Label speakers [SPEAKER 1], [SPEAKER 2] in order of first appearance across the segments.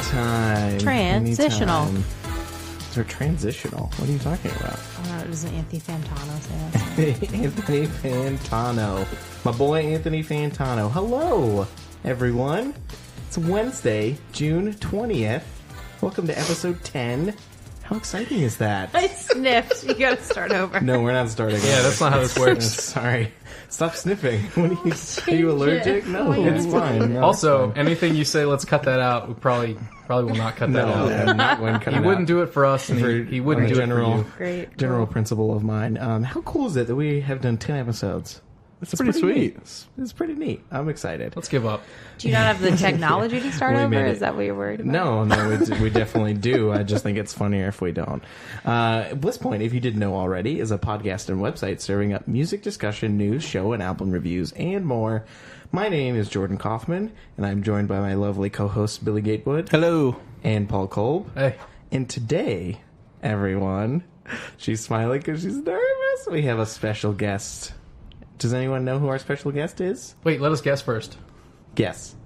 [SPEAKER 1] Anytime.
[SPEAKER 2] Transitional.
[SPEAKER 1] Anytime. They're transitional. What are you talking about?
[SPEAKER 2] Doesn't Anthony Fantano say that?
[SPEAKER 1] Anthony Fantano. My boy Anthony Fantano. Hello, everyone. It's Wednesday, June 20th. Welcome to episode 10. How exciting is that?
[SPEAKER 2] I sniffed. You gotta start over.
[SPEAKER 1] No, we're not starting over.
[SPEAKER 3] Yeah, that's not how this works.
[SPEAKER 1] Sorry. Stop sniffing. Are you allergic? No, it's fine. No,
[SPEAKER 3] Also,
[SPEAKER 1] it's fine.
[SPEAKER 3] anything you say, let's cut that out. We probably will not cut that out.
[SPEAKER 1] I'm not going to cut
[SPEAKER 3] He
[SPEAKER 1] it
[SPEAKER 3] wouldn't
[SPEAKER 1] out.
[SPEAKER 3] do it for us, and he wouldn't do it for you.
[SPEAKER 2] Great.
[SPEAKER 1] General principle of mine. How cool is it that we have done 10 episodes? It's pretty sweet. Neat. It's pretty neat. I'm excited.
[SPEAKER 3] Let's give up.
[SPEAKER 2] Do you not have the technology to start
[SPEAKER 1] We
[SPEAKER 2] over?
[SPEAKER 1] made it.
[SPEAKER 2] Is that what you're worried about?
[SPEAKER 1] No, we definitely do. I just think it's funnier if we don't. Blisspoint, if you didn't know already, is a podcast and website serving up music discussion, news, show, and album reviews, and more. My name is Jordan Kaufman, and I'm joined by my lovely co-hosts Billy Gatewood.
[SPEAKER 4] Hello.
[SPEAKER 1] And Paul Kolb.
[SPEAKER 3] Hey.
[SPEAKER 1] And today, everyone, she's smiling because she's nervous. We have a special guest. Does anyone know who our special guest is?
[SPEAKER 3] Wait, let us guess first.
[SPEAKER 1] Guess.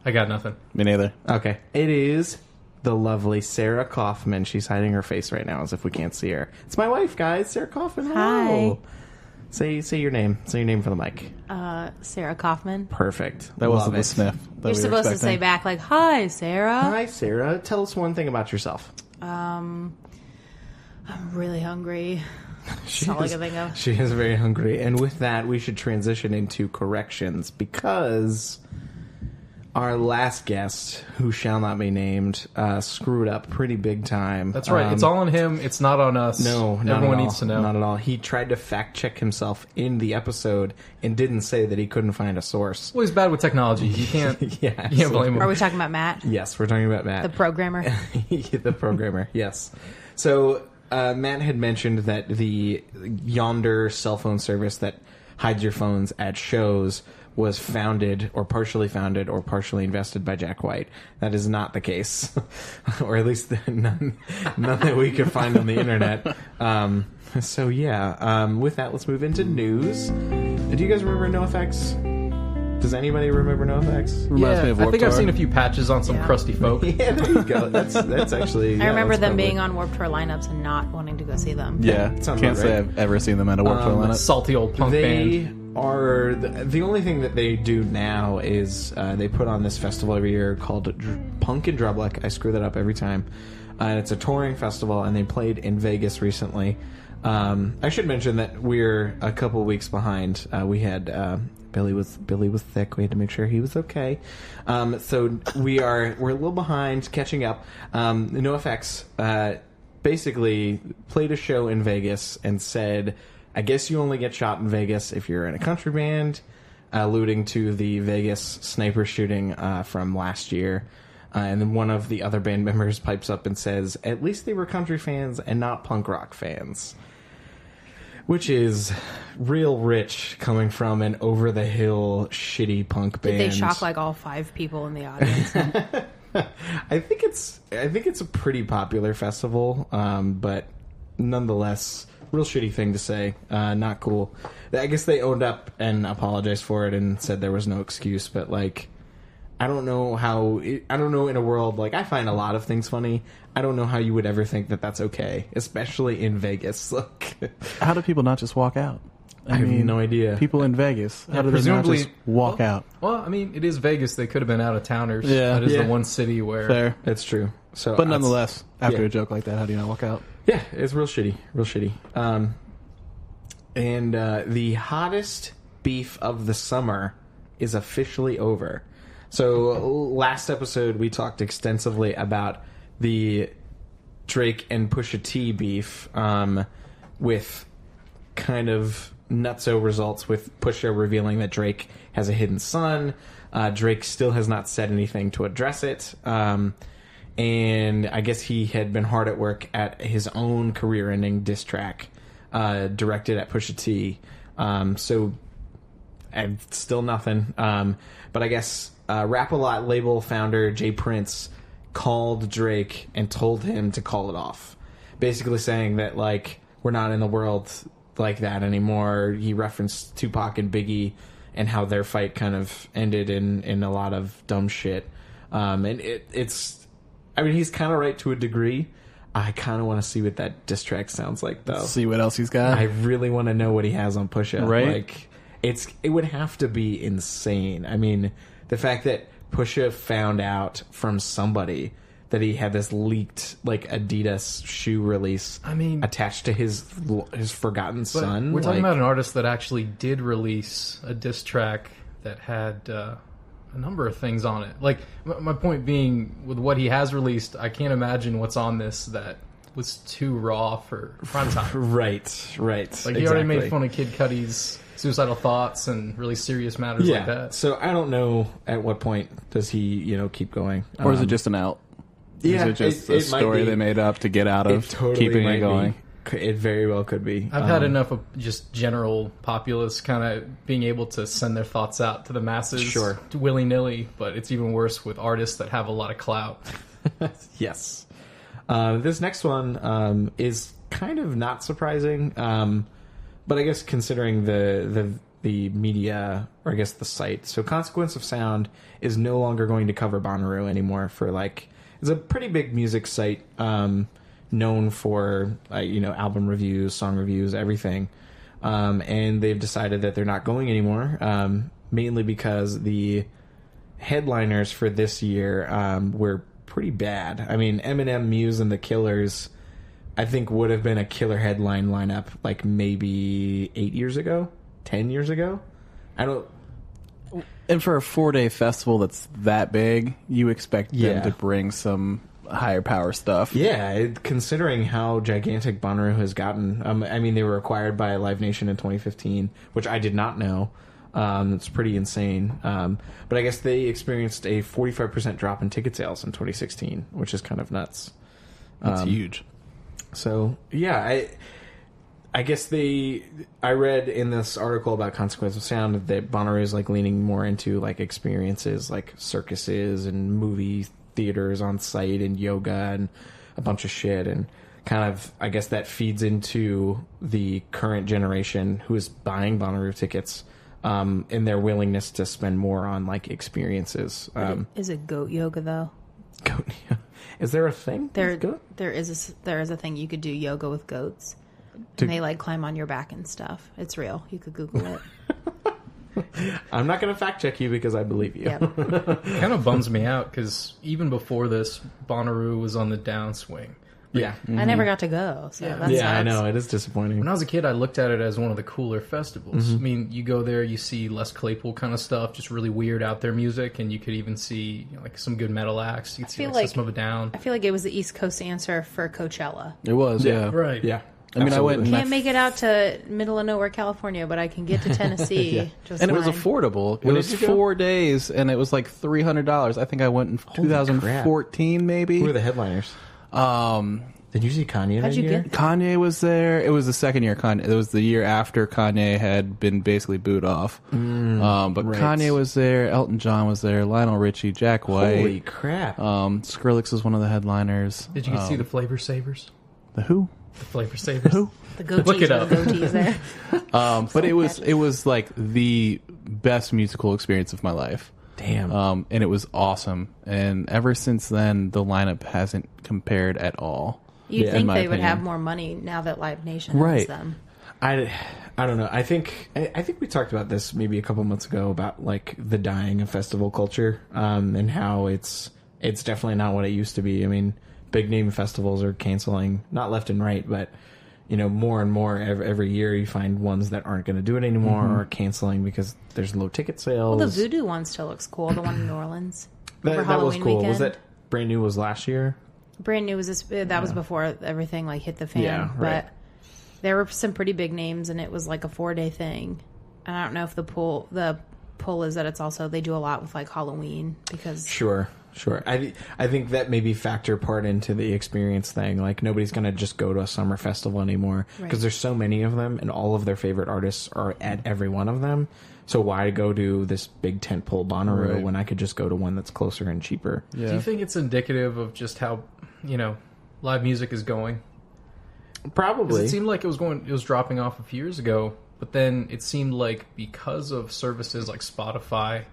[SPEAKER 3] I got nothing.
[SPEAKER 4] Me neither.
[SPEAKER 1] Okay. It is the lovely Sarah Kaufman. She's hiding her face right now as if we can't see her. It's my wife, guys. Sarah Kaufman. Hello.
[SPEAKER 2] Hi.
[SPEAKER 1] Say your name. Say your name for the mic.
[SPEAKER 2] Sarah Kaufman.
[SPEAKER 1] Perfect.
[SPEAKER 4] That
[SPEAKER 1] Love
[SPEAKER 4] wasn't the
[SPEAKER 1] it.
[SPEAKER 4] sniff.
[SPEAKER 2] You're supposed to say back like, "Hi, Sarah."
[SPEAKER 1] Hi, Sarah. Tell us one thing about yourself.
[SPEAKER 2] I'm really hungry. That's all I can think of.
[SPEAKER 1] She is very hungry. And with that, we should transition into corrections because our last guest, who shall not be named, screwed up pretty big time.
[SPEAKER 3] That's right. It's all on him. It's not on us.
[SPEAKER 1] No, not
[SPEAKER 3] everyone
[SPEAKER 1] at
[SPEAKER 3] needs
[SPEAKER 1] all.
[SPEAKER 3] to know.
[SPEAKER 1] Not at all. He tried to fact check himself in the episode and didn't say that he couldn't find a source.
[SPEAKER 3] Well, he's bad with technology. You can't.
[SPEAKER 1] Yeah,
[SPEAKER 3] You can't blame him.
[SPEAKER 2] Are we talking about Matt,
[SPEAKER 1] Yes, we're talking about Matt.
[SPEAKER 2] the programmer?
[SPEAKER 1] The programmer, yes. So Matt had mentioned that the Yonder cell phone service that hides your phones at shows was founded or partially invested by Jack White. That is not the case, or at least none that we could find on the internet. So yeah, with that, let's move into news. Do you guys remember NoFX? Does anybody remember NoFX?
[SPEAKER 4] Reminds me of
[SPEAKER 3] I
[SPEAKER 4] Warped
[SPEAKER 3] think I've
[SPEAKER 4] Tour.
[SPEAKER 3] seen a few patches on some
[SPEAKER 2] Yeah.
[SPEAKER 3] crusty folk.
[SPEAKER 1] Yeah, there you go. That's actually.
[SPEAKER 2] I remember them being on Warped Tour lineups and not wanting to go see them.
[SPEAKER 4] Yeah,
[SPEAKER 1] Sounds
[SPEAKER 4] can't
[SPEAKER 1] about
[SPEAKER 4] say
[SPEAKER 1] right.
[SPEAKER 4] I've ever seen them at a Warped Tour lineup.
[SPEAKER 3] Salty old punk
[SPEAKER 1] They
[SPEAKER 3] band.
[SPEAKER 1] are the only thing that they do now is they put on this festival every year called Punk and Drublic. I screw that up every time. And it's a touring festival, and they played in Vegas recently. I should mention that we're a couple weeks behind. We had Billy was thick. We had to make sure he was okay. So we're a little behind, catching up. NoFX basically played a show in Vegas and said, I guess you only get shot in Vegas if you're in a country band, alluding to the Vegas sniper shooting from last year. And then one of the other band members pipes up and says, at least they were country fans and not punk rock fans. Which is real rich coming from an over-the-hill shitty punk band.
[SPEAKER 2] Did they shock like all 5 people in the audience?
[SPEAKER 1] I think it's a pretty popular festival, but nonetheless, real shitty thing to say. Not cool. I guess they owned up and apologized for it and said there was no excuse. But like, I don't know in a world like I find a lot of things funny. I don't know how you would ever think that that's okay, especially in Vegas. Like,
[SPEAKER 4] How do people not just walk out?
[SPEAKER 1] I have no idea.
[SPEAKER 4] People in Vegas, how do they not
[SPEAKER 3] presumably
[SPEAKER 4] just walk out?
[SPEAKER 3] Well, I mean, it is Vegas. They could have been out of towners.
[SPEAKER 4] Yeah.
[SPEAKER 3] That is
[SPEAKER 1] Yeah.
[SPEAKER 3] the one city where.
[SPEAKER 4] Fair.
[SPEAKER 1] It's true. So,
[SPEAKER 4] But nonetheless, after
[SPEAKER 1] yeah.
[SPEAKER 4] a joke like that, how do you not walk out?
[SPEAKER 1] Yeah, it's real shitty. And the hottest beef of the summer is officially over. So last episode we talked extensively about the Drake and Pusha T beef, with kind of nutso results with Pusha revealing that Drake has a hidden son. Drake still has not said anything to address it. And I guess he had been hard at work at his own career-ending diss track directed at Pusha T. So still nothing. But I guess Rap-A-Lot label founder Jay Prince called Drake and told him to call it off. Basically saying that, like, we're not in the world like that anymore. He referenced Tupac and Biggie and how their fight kind of ended in a lot of dumb shit. And it's I mean, he's kind of right to a degree. I kind of want to see what that diss track sounds like, though.
[SPEAKER 4] See what else he's got.
[SPEAKER 1] I really want to know what he has on Pusha.
[SPEAKER 4] Right?
[SPEAKER 1] Like, it would have to be insane. I mean, the fact that Pusha found out from somebody that he had this leaked like Adidas shoe release.
[SPEAKER 3] I mean,
[SPEAKER 1] attached to his forgotten son.
[SPEAKER 3] We're talking about an artist that actually did release a diss track that had a number of things on it. Like, my point being, with what he has released, I can't imagine what's on this that was too raw for prime time.
[SPEAKER 1] Right.
[SPEAKER 3] Like, he already made fun of Kid Cudi's suicidal thoughts and really serious matters like that.
[SPEAKER 1] So I don't know at what point does he, keep going.
[SPEAKER 4] Or is it just an out?
[SPEAKER 1] Yeah,
[SPEAKER 4] is it just a story they made up to get out of keeping it going?
[SPEAKER 1] It very well could be.
[SPEAKER 3] I've had enough of just general populace kind of being able to send their thoughts out to the masses willy-nilly, but it's even worse with artists that have a lot of clout.
[SPEAKER 1] Yes. This next one is kind of not surprising, but I guess considering the media, or I guess the site. So Consequence of Sound is no longer going to cover Bonnaroo anymore for it's a pretty big music site, known for album reviews, song reviews, everything, and they've decided that they're not going anymore, mainly because the headliners for this year were pretty bad. I mean, Eminem, Muse, and The Killers, I think, would have been a killer headline lineup like maybe 8 years ago, 10 years ago.
[SPEAKER 4] And for a 4-day festival that's that big, you expect them to bring some higher power stuff.
[SPEAKER 1] Yeah, considering how gigantic Bonnaroo has gotten. I mean, they were acquired by Live Nation in 2015, which I did not know. It's pretty insane. But I guess they experienced a 45% drop in ticket sales in 2016, which is kind of nuts.
[SPEAKER 4] That's huge.
[SPEAKER 1] So, yeah, I guess I read in this article about Consequence of Sound that Bonnaroo is leaning more into experiences like circuses and movie theaters on site and yoga and a bunch of shit, and kind of, I guess that feeds into the current generation who is buying Bonnaroo tickets in their willingness to spend more on experiences.
[SPEAKER 2] Is it goat yoga though?
[SPEAKER 1] Goat? Is there a thing?
[SPEAKER 2] There is a thing you could do yoga with goats. And they climb on your back and stuff. It's real. You could Google it.
[SPEAKER 1] I'm not going to fact check you because I believe you.
[SPEAKER 2] Yep.
[SPEAKER 3] It kind of bums me out because even before this, Bonnaroo was on the downswing.
[SPEAKER 1] Yeah.
[SPEAKER 2] I never got to go. So that sucks.
[SPEAKER 1] I know. It is disappointing.
[SPEAKER 3] When I was a kid, I looked at it as one of the cooler festivals. I mean, you go there, you see Les Claypool kind of stuff, just really weird out there music, and you could even see some good metal acts. You could see System of a Down.
[SPEAKER 2] I feel like it was the East Coast answer for Coachella.
[SPEAKER 4] It was, yeah.
[SPEAKER 3] Right.
[SPEAKER 1] Yeah.
[SPEAKER 4] I mean,
[SPEAKER 1] absolutely.
[SPEAKER 4] I went.
[SPEAKER 2] Can't make it out to middle of nowhere, California, but I can get to Tennessee. Just
[SPEAKER 4] and it
[SPEAKER 2] fine.
[SPEAKER 4] was affordable.
[SPEAKER 1] When
[SPEAKER 4] it was
[SPEAKER 1] did you go?
[SPEAKER 4] 4 days, and it was $300. I think I went in 2014, maybe.
[SPEAKER 1] Who were the headliners? Did you see Kanye
[SPEAKER 2] How'd
[SPEAKER 1] that
[SPEAKER 2] you
[SPEAKER 1] year?
[SPEAKER 2] get
[SPEAKER 4] Kanye was there. It was the second year Kanye. It was the year after Kanye had been basically booed off. But
[SPEAKER 1] right.
[SPEAKER 4] Kanye was there. Elton John was there. Lionel Richie, Jack White.
[SPEAKER 1] Holy crap.
[SPEAKER 4] Skrillex was one of the headliners.
[SPEAKER 3] Did you get to see the Flavor Savers?
[SPEAKER 4] The who?
[SPEAKER 3] The Flavor Savers?
[SPEAKER 4] Who?
[SPEAKER 2] the goatees.
[SPEAKER 3] Look it up.
[SPEAKER 2] The goatees there.
[SPEAKER 4] But it was the best musical experience of my life.
[SPEAKER 1] Damn.
[SPEAKER 4] And it was awesome. And ever since then, the lineup hasn't compared at all.
[SPEAKER 2] You'd
[SPEAKER 1] Yeah,
[SPEAKER 2] think
[SPEAKER 4] in my
[SPEAKER 2] they would
[SPEAKER 4] opinion.
[SPEAKER 2] have more money now that Live Nation owns
[SPEAKER 4] Right.
[SPEAKER 2] them.
[SPEAKER 1] I don't know. I think we talked about this maybe a couple months ago about the dying of festival culture, and how it's definitely not what it used to be. I mean, big name festivals are canceling, not left and right, but more and more every year you find ones that aren't going to do it anymore or are canceling because there's low ticket sales.
[SPEAKER 2] Well, the Voodoo one still looks cool. The one in New Orleans.
[SPEAKER 1] that
[SPEAKER 2] over
[SPEAKER 1] was
[SPEAKER 2] Halloween
[SPEAKER 1] cool.
[SPEAKER 2] weekend.
[SPEAKER 1] Was that brand new? Was last year?
[SPEAKER 2] Brand new was that was before everything hit the fan.
[SPEAKER 1] Yeah, right.
[SPEAKER 2] But there were some pretty big names, and it was a 4-day thing. And I don't know if the pull is that it's also they do a lot with Halloween because
[SPEAKER 1] Sure. I think that maybe factor part into the experience thing. Nobody's going to just go to a summer festival anymore because
[SPEAKER 2] Right.
[SPEAKER 1] there's so many of them and all of their favorite artists are at every one of them. So why go to this big tentpole Bonnaroo
[SPEAKER 4] Right.
[SPEAKER 1] when I could just go to one that's closer and cheaper?
[SPEAKER 4] Yeah.
[SPEAKER 3] Do you think it's indicative of just how, live music is going? 'Cause
[SPEAKER 1] Probably.
[SPEAKER 3] it seemed like it was dropping off a few years ago, but then it seemed like because of services like Spotify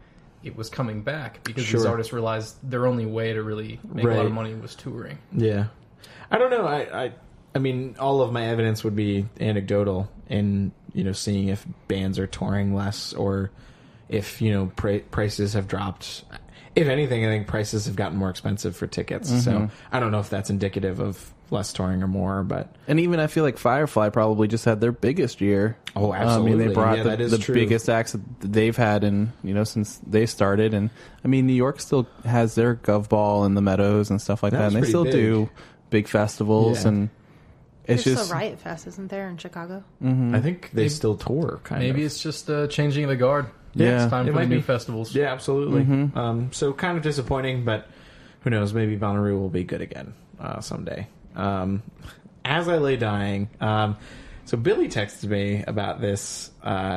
[SPEAKER 3] it was coming back because these artists realized their only way to really make a lot of money was touring.
[SPEAKER 1] Yeah. I don't know. I mean, all of my evidence would be anecdotal in, seeing if bands are touring less or if, prices have dropped. If anything, I think prices have gotten more expensive for tickets. Mm-hmm. So I don't know if that's indicative of less touring or more, but... And
[SPEAKER 4] even I feel like Firefly probably just had their biggest year.
[SPEAKER 1] Oh, absolutely.
[SPEAKER 4] I mean, they brought the biggest acts that they've had since they started. And, I mean, New York still has their Gov Ball and the Meadows and stuff like that. And they still do big festivals and...
[SPEAKER 2] There's still Riot Fest, isn't there, in Chicago?
[SPEAKER 1] Mm-hmm. I think they still tour, kind of.
[SPEAKER 3] Maybe it's just changing the guard.
[SPEAKER 1] Yeah,
[SPEAKER 3] it's time for the new festivals.
[SPEAKER 1] Yeah, absolutely. Mm-hmm. So kind of disappointing, but who knows? Maybe Bonnaroo will be good again someday. As I Lay Dying. So Billy texted me about this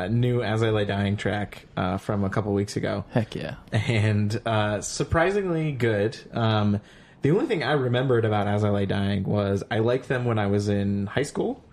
[SPEAKER 1] new As I Lay Dying track from a couple weeks ago.
[SPEAKER 4] Heck yeah.
[SPEAKER 1] And surprisingly good. The only thing I remembered about As I Lay Dying was I liked them when I was in high school,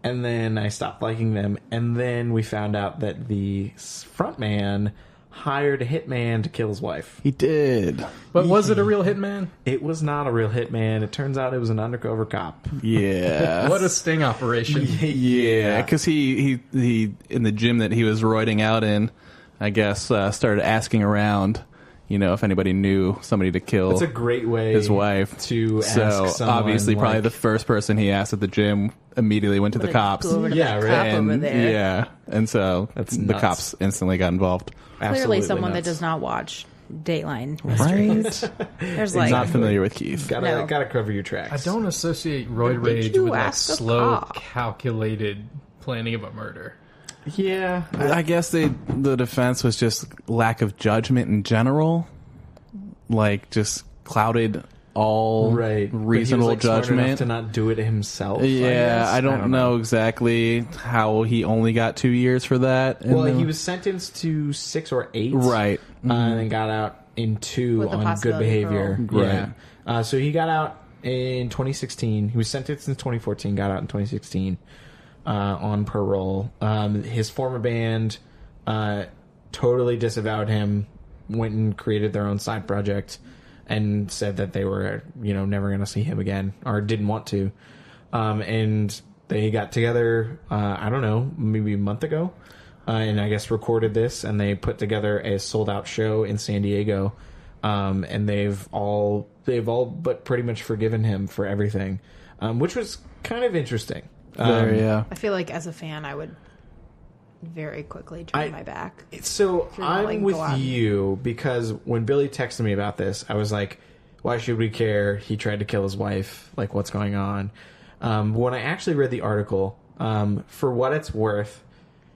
[SPEAKER 1] and then I stopped liking them, and then we found out that the frontman hired a hitman to kill his wife.
[SPEAKER 4] He did.
[SPEAKER 3] But was it a real hitman?
[SPEAKER 1] It was not a real hitman. It turns out it was an undercover cop.
[SPEAKER 4] Yeah.
[SPEAKER 3] What a sting operation.
[SPEAKER 4] Yeah, because he in the gym that he was roiding out in, I guess, started asking around, if anybody knew somebody to kill.
[SPEAKER 1] It's a great way
[SPEAKER 4] his wife
[SPEAKER 1] to ask someone.
[SPEAKER 4] Obviously, probably the first person he asked at the gym immediately went to the cops.
[SPEAKER 2] Yeah, right.
[SPEAKER 4] And, yeah, and so the cops instantly got involved.
[SPEAKER 2] Clearly,
[SPEAKER 1] Absolutely
[SPEAKER 2] someone
[SPEAKER 1] nuts.
[SPEAKER 2] that does not watch Dateline.
[SPEAKER 4] Right?
[SPEAKER 2] There's
[SPEAKER 4] not familiar with Keith.
[SPEAKER 1] Gotta cover your tracks.
[SPEAKER 3] I don't associate roid rage with slow, calculated planning of a murder.
[SPEAKER 1] Yeah,
[SPEAKER 4] I guess the defense was just lack of judgment in general, just clouded all reasonable judgment.
[SPEAKER 1] Smart enough to not do it himself.
[SPEAKER 4] Yeah, I don't know exactly how he only got 2 years for that.
[SPEAKER 1] Well, he was sentenced to 6 or 8,
[SPEAKER 4] right,
[SPEAKER 1] and then got out in 2 on good behavior.
[SPEAKER 4] Right.
[SPEAKER 1] Yeah. So he got out in 2016. He was sentenced in 2014. Got out in 2016. On parole. His former band totally disavowed him, went and created their own side project, and said that they were, never going to see him again, or didn't want to. And they got together, I don't know, maybe a month ago, and I guess recorded this, and they put together a sold-out show in San Diego, and they've all but pretty much forgiven him for everything, which was kind of interesting.
[SPEAKER 2] I feel like as a fan, I would very quickly turn my back.
[SPEAKER 1] So I'm with you because when Billy texted me about this, I was like, why should we care? He tried to kill his wife. Like, what's going on? When I actually read the article, for what it's worth,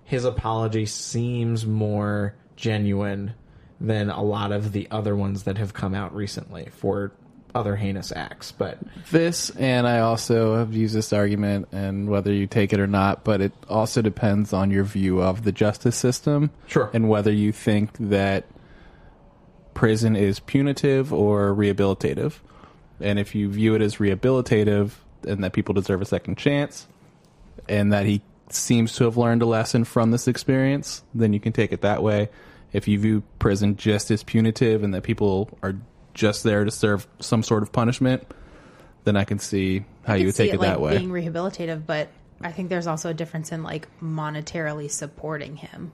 [SPEAKER 1] his apology seems more genuine than a lot of the other ones that have come out recently for other heinous acts. But
[SPEAKER 4] this, and I also have used this argument, and whether you take it or not, but it also depends on your view of the justice system.
[SPEAKER 1] Sure.
[SPEAKER 4] And whether you think that prison is punitive or rehabilitative. And if you view it as rehabilitative and that people deserve a second chance and that he seems to have learned a lesson from this experience, then you can take it that way. If you view prison just as punitive and that people are just there to serve some sort of punishment, then I can see how you would take it that way.
[SPEAKER 2] Being rehabilitative, but I think there's also a difference in monetarily supporting him.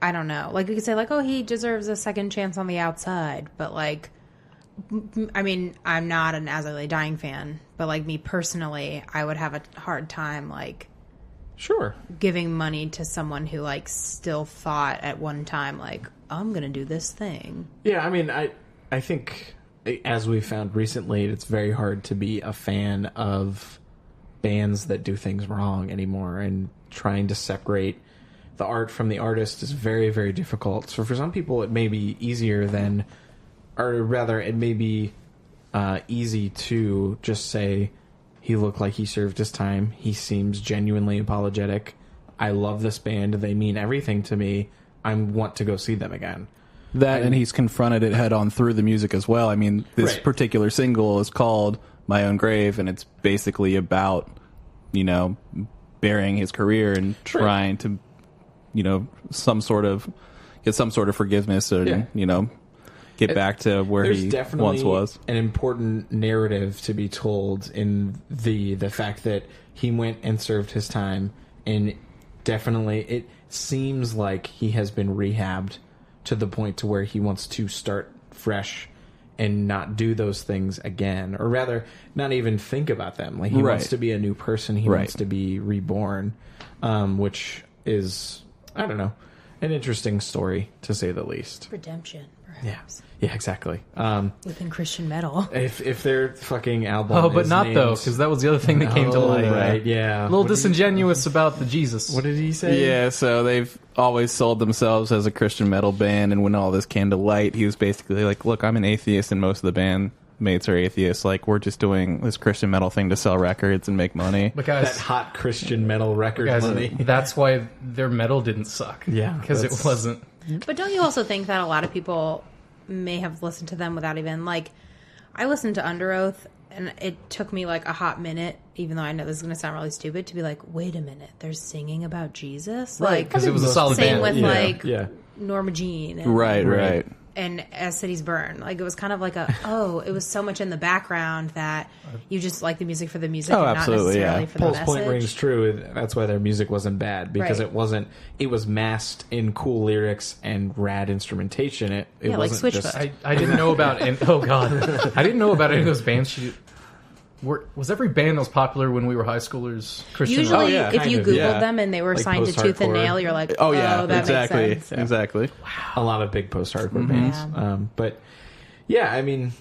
[SPEAKER 2] I don't know. We could say oh, he deserves a second chance on the outside, but I mean, I'm not an As I Lay Dying fan, but me personally, I would have a hard time
[SPEAKER 1] sure,
[SPEAKER 2] giving money to someone who still thought at one time I'm gonna do this thing.
[SPEAKER 1] Yeah, I mean, I think, as we found recently, it's very hard to be a fan of bands that do things wrong anymore, and trying to separate the art from the artist is very, very difficult. So for some people, it may be easier than, or rather, it may be easy to just say, he looked like he served his time. He seems genuinely apologetic. I love this band. They mean everything to me. I want to go see them again.
[SPEAKER 4] And he's confronted it head on through the music as well. I mean, this particular single is called My Own Grave, and it's basically about, burying his career and trying to, some sort of get some sort of forgiveness or
[SPEAKER 1] Yeah.
[SPEAKER 4] Get back to where
[SPEAKER 1] There's
[SPEAKER 4] he
[SPEAKER 1] definitely
[SPEAKER 4] once was.
[SPEAKER 1] an important narrative to be told in the fact that he went and served his time, and definitely it seems like he has been rehabbed to the point to where he wants to start fresh and not do those things again, or rather not even think about them. Like he wants to be a new person. He wants to be reborn, which is, I don't know, an interesting story to say the least.
[SPEAKER 2] Redemption,
[SPEAKER 1] Yeah,
[SPEAKER 2] perhaps.
[SPEAKER 1] yeah, exactly.
[SPEAKER 2] Within Christian metal.
[SPEAKER 1] If their fucking album,
[SPEAKER 3] Oh, but
[SPEAKER 1] is
[SPEAKER 3] not
[SPEAKER 1] named,
[SPEAKER 3] though, because that was the other thing that came to light.
[SPEAKER 1] right? Yeah,
[SPEAKER 3] A little
[SPEAKER 1] What did
[SPEAKER 3] disingenuous about the Jesus.
[SPEAKER 1] What did he say?
[SPEAKER 4] Yeah, so they've always sold themselves as a Christian metal band, and when all this came to light, he was basically like, look, I'm an atheist and most of the bandmates are atheists. Like, we're just doing this Christian metal thing to sell records and make money.
[SPEAKER 3] But
[SPEAKER 1] That
[SPEAKER 3] guys,
[SPEAKER 1] hot Christian metal record money.
[SPEAKER 3] that's why their metal didn't suck.
[SPEAKER 1] Yeah,
[SPEAKER 3] because it
[SPEAKER 1] that's-
[SPEAKER 3] wasn't.
[SPEAKER 2] But don't you also think that a lot of people may have listened to them without even, like, I listened to Under Oath, and it took me, like, a hot minute, even though I know this is going to sound really stupid, to be like, wait a minute, they're singing about Jesus? Like,
[SPEAKER 3] Because it was a solid
[SPEAKER 2] same
[SPEAKER 3] band.
[SPEAKER 2] with,
[SPEAKER 1] Yeah,
[SPEAKER 2] like,
[SPEAKER 1] yeah.
[SPEAKER 2] Norma Jean. And,
[SPEAKER 4] Right.
[SPEAKER 2] And As Cities Burn. Like, it was kind of like it was so much in the background that you just like the music for the music
[SPEAKER 4] Oh,
[SPEAKER 2] and
[SPEAKER 4] absolutely,
[SPEAKER 2] not necessarily
[SPEAKER 4] yeah.
[SPEAKER 2] for
[SPEAKER 1] Paul's
[SPEAKER 2] the message.
[SPEAKER 1] point rings true. That's why their music wasn't bad, because
[SPEAKER 2] Right.
[SPEAKER 1] it was masked in cool lyrics and rad instrumentation. It
[SPEAKER 2] Yeah, like
[SPEAKER 1] wasn't just
[SPEAKER 2] Switchfoot.
[SPEAKER 3] I didn't know about. Oh God, I didn't know about any of those bands. Was every band that was popular when we were high schoolers Christian?
[SPEAKER 2] Usually,
[SPEAKER 4] yeah,
[SPEAKER 2] if you
[SPEAKER 1] kind of,
[SPEAKER 2] Googled
[SPEAKER 4] yeah.
[SPEAKER 2] them and they were
[SPEAKER 1] Like
[SPEAKER 2] signed to Tooth and
[SPEAKER 1] post-hardcore.
[SPEAKER 2] Nail, you're like,
[SPEAKER 4] Oh, yeah,
[SPEAKER 2] that
[SPEAKER 4] exactly.
[SPEAKER 2] makes sense.
[SPEAKER 4] Exactly.
[SPEAKER 1] a lot of big post-hardcore bands.
[SPEAKER 2] Yeah.
[SPEAKER 1] But yeah, I mean,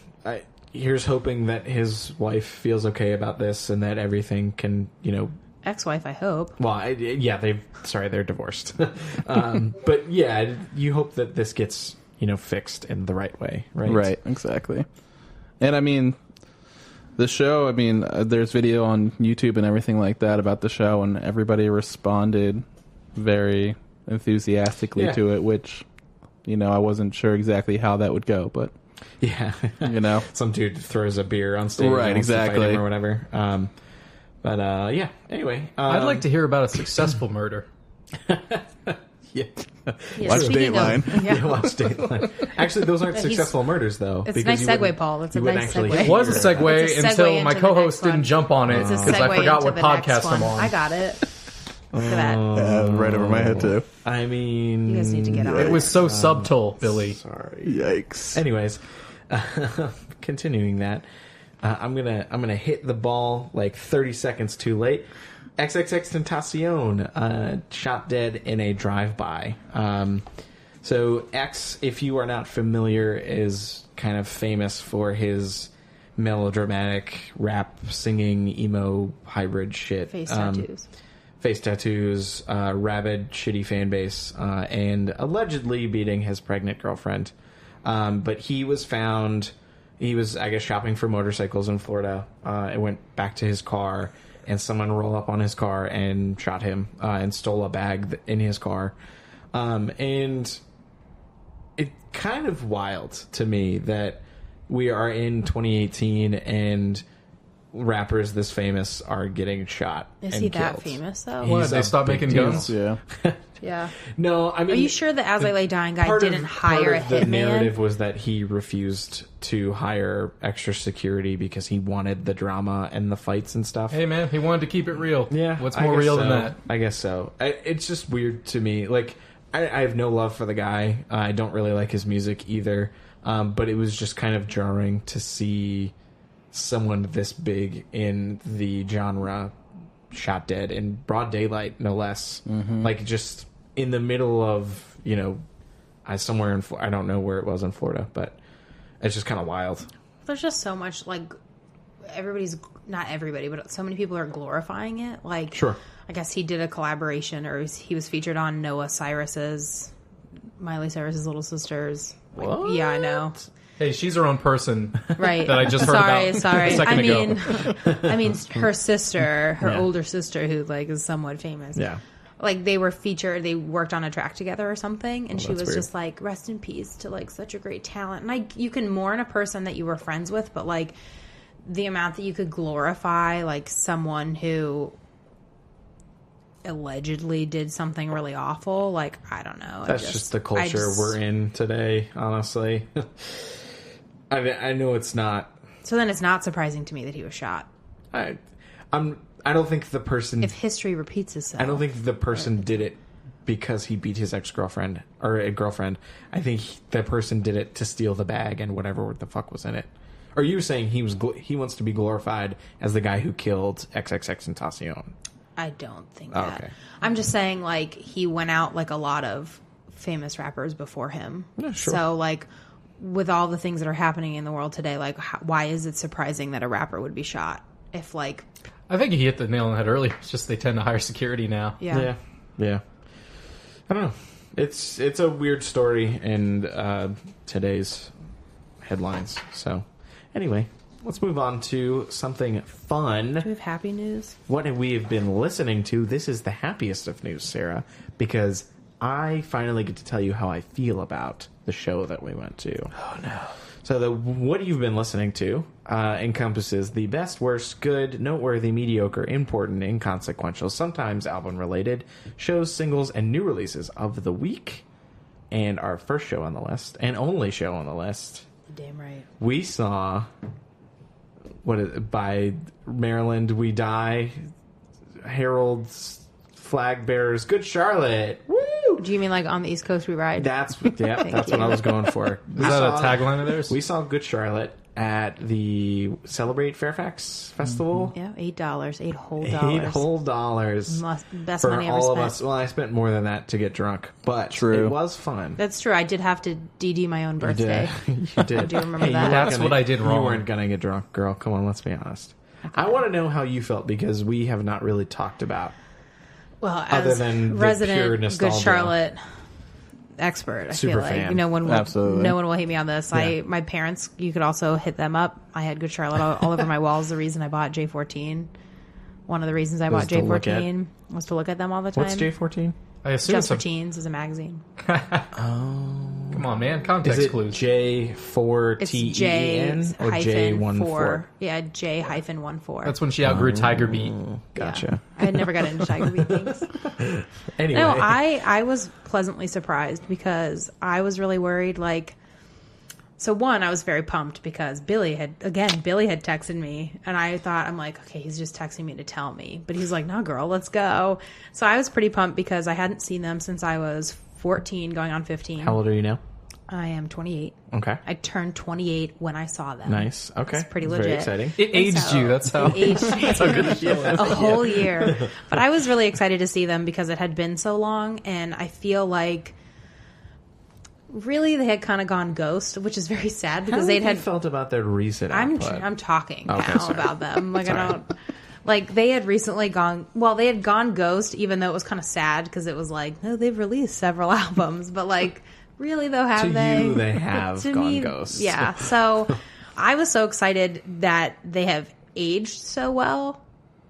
[SPEAKER 1] here's hoping that his wife feels okay about this and that everything can,
[SPEAKER 2] Ex-wife, I hope.
[SPEAKER 1] well, they're divorced. But yeah, you hope that this gets, fixed in the right way, right?
[SPEAKER 4] Right, exactly. And I mean, the show, there's video on YouTube and everything like that about the show, and everybody responded very enthusiastically
[SPEAKER 1] Yeah.
[SPEAKER 4] to it, which, I wasn't sure exactly how that would go, but,
[SPEAKER 1] Yeah. Some dude throws a beer on stage.
[SPEAKER 4] Right,
[SPEAKER 1] and wants to fight
[SPEAKER 4] exactly.
[SPEAKER 1] him or whatever. Yeah. Anyway,
[SPEAKER 3] I'd like to hear about a successful murder.
[SPEAKER 1] Yeah.
[SPEAKER 2] Yeah,
[SPEAKER 4] Watch
[SPEAKER 2] speaking of-
[SPEAKER 4] Dateline.
[SPEAKER 2] yeah.
[SPEAKER 1] Watch Dateline. Actually, those aren't
[SPEAKER 2] He's-
[SPEAKER 1] successful murders, though.
[SPEAKER 2] It's a
[SPEAKER 1] because
[SPEAKER 2] nice
[SPEAKER 1] you
[SPEAKER 2] segue,
[SPEAKER 1] wouldn't-
[SPEAKER 2] Paul. It's a
[SPEAKER 1] you wouldn't
[SPEAKER 2] nice
[SPEAKER 1] actually
[SPEAKER 2] segue.
[SPEAKER 3] It was a
[SPEAKER 1] hear
[SPEAKER 3] segue
[SPEAKER 2] It's a segue
[SPEAKER 3] until my
[SPEAKER 2] into the
[SPEAKER 3] co-host
[SPEAKER 2] next one.
[SPEAKER 3] didn't jump on it
[SPEAKER 2] It's a
[SPEAKER 3] because I
[SPEAKER 2] segue
[SPEAKER 3] forgot
[SPEAKER 2] into
[SPEAKER 3] what
[SPEAKER 2] the next
[SPEAKER 3] podcast
[SPEAKER 2] one.
[SPEAKER 3] I'm on.
[SPEAKER 2] I got it. Look at that.
[SPEAKER 4] right over my head, too.
[SPEAKER 1] I mean,
[SPEAKER 2] You guys need to get on
[SPEAKER 3] It
[SPEAKER 2] it.
[SPEAKER 3] was so subtle, Billy.
[SPEAKER 1] Sorry.
[SPEAKER 4] Yikes.
[SPEAKER 1] Anyways, continuing that, I'm gonna hit the ball like 30 seconds too late. XXXTentacion shot dead in a drive-by. So X, if you are not familiar, is kind of famous for his melodramatic rap singing emo hybrid shit.
[SPEAKER 2] Face tattoos.
[SPEAKER 1] Face tattoos, rabid, shitty fan base, and allegedly beating his pregnant girlfriend. But he was found, he was, I guess, shopping for motorcycles in Florida, and went back to his car, and someone rolled up on his car and shot him, and stole a bag in his car. And it kind of wild to me that we are in 2018 and rappers this famous are getting shot.
[SPEAKER 2] Is
[SPEAKER 1] and
[SPEAKER 2] he that
[SPEAKER 1] killed.
[SPEAKER 2] famous, though?
[SPEAKER 3] What,
[SPEAKER 1] He's
[SPEAKER 3] they
[SPEAKER 1] a
[SPEAKER 3] stopped
[SPEAKER 1] big
[SPEAKER 3] making
[SPEAKER 1] deal.
[SPEAKER 3] guns?
[SPEAKER 4] Yeah.
[SPEAKER 2] Yeah.
[SPEAKER 1] No, I mean,
[SPEAKER 2] Are you sure the As I Lay Dying guy
[SPEAKER 1] part
[SPEAKER 2] didn't hire a
[SPEAKER 1] part of the
[SPEAKER 2] hitman?
[SPEAKER 1] narrative was that he refused to hire extra security because he wanted the drama and the fights and stuff.
[SPEAKER 3] Hey man, he wanted to keep it real.
[SPEAKER 1] Yeah,
[SPEAKER 3] What's
[SPEAKER 1] I
[SPEAKER 3] more
[SPEAKER 1] guess
[SPEAKER 3] real
[SPEAKER 1] so.
[SPEAKER 3] than that?
[SPEAKER 1] I guess so. It's just weird to me. Like, I have no love for the guy. I don't really like his music either. But it was just kind of jarring to see someone this big in the genre shot dead in broad daylight, no less. Like, just in the middle of, somewhere in I don't know where it was in Florida, but it's just kind of wild.
[SPEAKER 2] There's just so much, like, not everybody, but so many people are glorifying it. Like,
[SPEAKER 1] Sure.
[SPEAKER 2] I guess he did a collaboration, or he was featured on Miley Cyrus's little sister's. Like,
[SPEAKER 1] What?
[SPEAKER 2] yeah, I know.
[SPEAKER 3] Hey, she's her own person.
[SPEAKER 2] Right.
[SPEAKER 3] That I just heard about
[SPEAKER 2] Sorry.
[SPEAKER 3] a second ago.
[SPEAKER 2] I mean, her sister, her
[SPEAKER 1] Yeah.
[SPEAKER 2] older sister, who like is somewhat famous.
[SPEAKER 1] Yeah.
[SPEAKER 2] Like they were featured, they worked on a track together or something, and she
[SPEAKER 1] that's
[SPEAKER 2] was
[SPEAKER 1] weird.
[SPEAKER 2] just like, "Rest in peace to like such a great talent." And you can mourn a person that you were friends with, but like the amount that you could glorify like someone who allegedly did something really awful. Like, I don't know.
[SPEAKER 1] That's just the culture we're in today, honestly. I know it's not.
[SPEAKER 2] So then it's not surprising to me that he was shot.
[SPEAKER 1] I don't think the person.
[SPEAKER 2] If history repeats itself.
[SPEAKER 1] I don't think the person did it because he beat his ex-girlfriend or a girlfriend. I think the person did it to steal the bag and whatever the fuck was in it. Are you saying he wants to be glorified as the guy who killed XXXTentacion?
[SPEAKER 2] I don't think that.
[SPEAKER 1] Okay.
[SPEAKER 2] I'm just saying, like, he went out like a lot of famous rappers before him.
[SPEAKER 1] Yeah, sure.
[SPEAKER 2] So, like, with all the things that are happening in the world today, like, why is it surprising that a rapper would be shot? If, like...
[SPEAKER 3] I think he hit the nail on the head earlier. It's just they tend to hire security now.
[SPEAKER 2] Yeah.
[SPEAKER 1] I don't know. It's a weird story in today's headlines. So, anyway, let's move on to something fun.
[SPEAKER 2] Do we have happy news?
[SPEAKER 1] What we have been listening to, this is the happiest of news, Sarah, because I finally get to tell you how I feel about the show that we went to.
[SPEAKER 3] Oh, no.
[SPEAKER 1] So what you've been listening to encompasses the best, worst, good, noteworthy, mediocre, important, inconsequential, sometimes album-related shows, singles, and new releases of the week. And our first show on the list, and only show on the list,
[SPEAKER 2] Damn right.
[SPEAKER 1] we saw by Maryland We Die, Herald's Flag Bearers, Good Charlotte. Woo!
[SPEAKER 2] Do you mean like on the East Coast we ride?
[SPEAKER 1] That's what I was going for.
[SPEAKER 3] Is that a tagline of theirs?
[SPEAKER 1] We saw Good Charlotte at the Celebrate Fairfax Festival.
[SPEAKER 2] Yeah, $8. $8 whole
[SPEAKER 1] $8 whole.
[SPEAKER 2] Best
[SPEAKER 1] For
[SPEAKER 2] money I ever
[SPEAKER 1] all
[SPEAKER 2] spent.
[SPEAKER 1] of us. Well, I spent more than that to get drunk, but
[SPEAKER 4] True.
[SPEAKER 1] It was fun.
[SPEAKER 2] That's true. I did have to DD my own birthday.
[SPEAKER 1] You did.
[SPEAKER 2] I do remember
[SPEAKER 1] you
[SPEAKER 2] that.
[SPEAKER 1] weren't
[SPEAKER 3] That's what I did wrong.
[SPEAKER 1] You weren't gonna get drunk, girl. Come on, let's be honest. I want to know how you felt because we have not really talked about.
[SPEAKER 2] Well,
[SPEAKER 1] Other
[SPEAKER 2] as
[SPEAKER 1] than the
[SPEAKER 2] resident
[SPEAKER 1] pure
[SPEAKER 2] Good
[SPEAKER 1] nostalgia.
[SPEAKER 2] Charlotte expert, I
[SPEAKER 1] Super
[SPEAKER 2] feel like
[SPEAKER 1] fan.
[SPEAKER 2] no one
[SPEAKER 4] Absolutely.
[SPEAKER 2] will hate me on this.
[SPEAKER 1] Yeah.
[SPEAKER 2] My parents, you could also hit them up. I had Good Charlotte all over my walls. The reason I bought J14, one of the reasons I bought
[SPEAKER 1] to look at-
[SPEAKER 2] J14 was to look at them all the time.
[SPEAKER 1] What's J14?
[SPEAKER 3] I assume
[SPEAKER 2] Just for
[SPEAKER 3] it's
[SPEAKER 2] Teens is a magazine.
[SPEAKER 3] Come on, man.
[SPEAKER 1] Is
[SPEAKER 3] Context
[SPEAKER 1] it
[SPEAKER 3] clues.
[SPEAKER 1] J4
[SPEAKER 2] It's
[SPEAKER 1] TEN
[SPEAKER 2] J
[SPEAKER 1] or J14?
[SPEAKER 2] Yeah, J-14.
[SPEAKER 3] That's when she outgrew Tiger Beat.
[SPEAKER 1] Gotcha.
[SPEAKER 2] I had never got into Tiger Beat things.
[SPEAKER 1] Anyway,
[SPEAKER 2] No, I was pleasantly surprised because I was really worried. Like, so one, I was very pumped because Billy had texted me, and I thought, I'm like, okay, he's just texting me to tell me, but he's like, no, girl, let's go. So I was pretty pumped because I hadn't seen them since I was 14, going on 15.
[SPEAKER 1] how old are you now?
[SPEAKER 2] I am 28.
[SPEAKER 1] Okay.
[SPEAKER 2] I turned 28 when I saw them.
[SPEAKER 1] Nice. Okay.
[SPEAKER 2] It's pretty
[SPEAKER 1] Very
[SPEAKER 2] legit.
[SPEAKER 1] exciting.
[SPEAKER 3] It aged
[SPEAKER 2] So,
[SPEAKER 3] you. That's how.
[SPEAKER 2] it aged
[SPEAKER 3] That's how good the show is.
[SPEAKER 2] a whole year. But I was really excited to see them because it had been so long, and I feel like really they had kind of gone ghost, which is very sad because
[SPEAKER 1] How
[SPEAKER 2] they'd
[SPEAKER 1] have
[SPEAKER 2] had.
[SPEAKER 1] you felt about their recent output?
[SPEAKER 2] I'm talking
[SPEAKER 1] Okay,
[SPEAKER 2] now
[SPEAKER 1] sorry.
[SPEAKER 2] about them. Like I
[SPEAKER 1] Sorry.
[SPEAKER 2] don't. Like they had recently gone. Well, they had gone ghost, even though it was kind of sad because it was like, no, they've released several albums, but like, really though, have
[SPEAKER 1] To
[SPEAKER 2] they?
[SPEAKER 1] you, they have
[SPEAKER 2] To
[SPEAKER 1] gone
[SPEAKER 2] me,
[SPEAKER 1] ghost.
[SPEAKER 2] Yeah. So I was so excited that they have aged so well.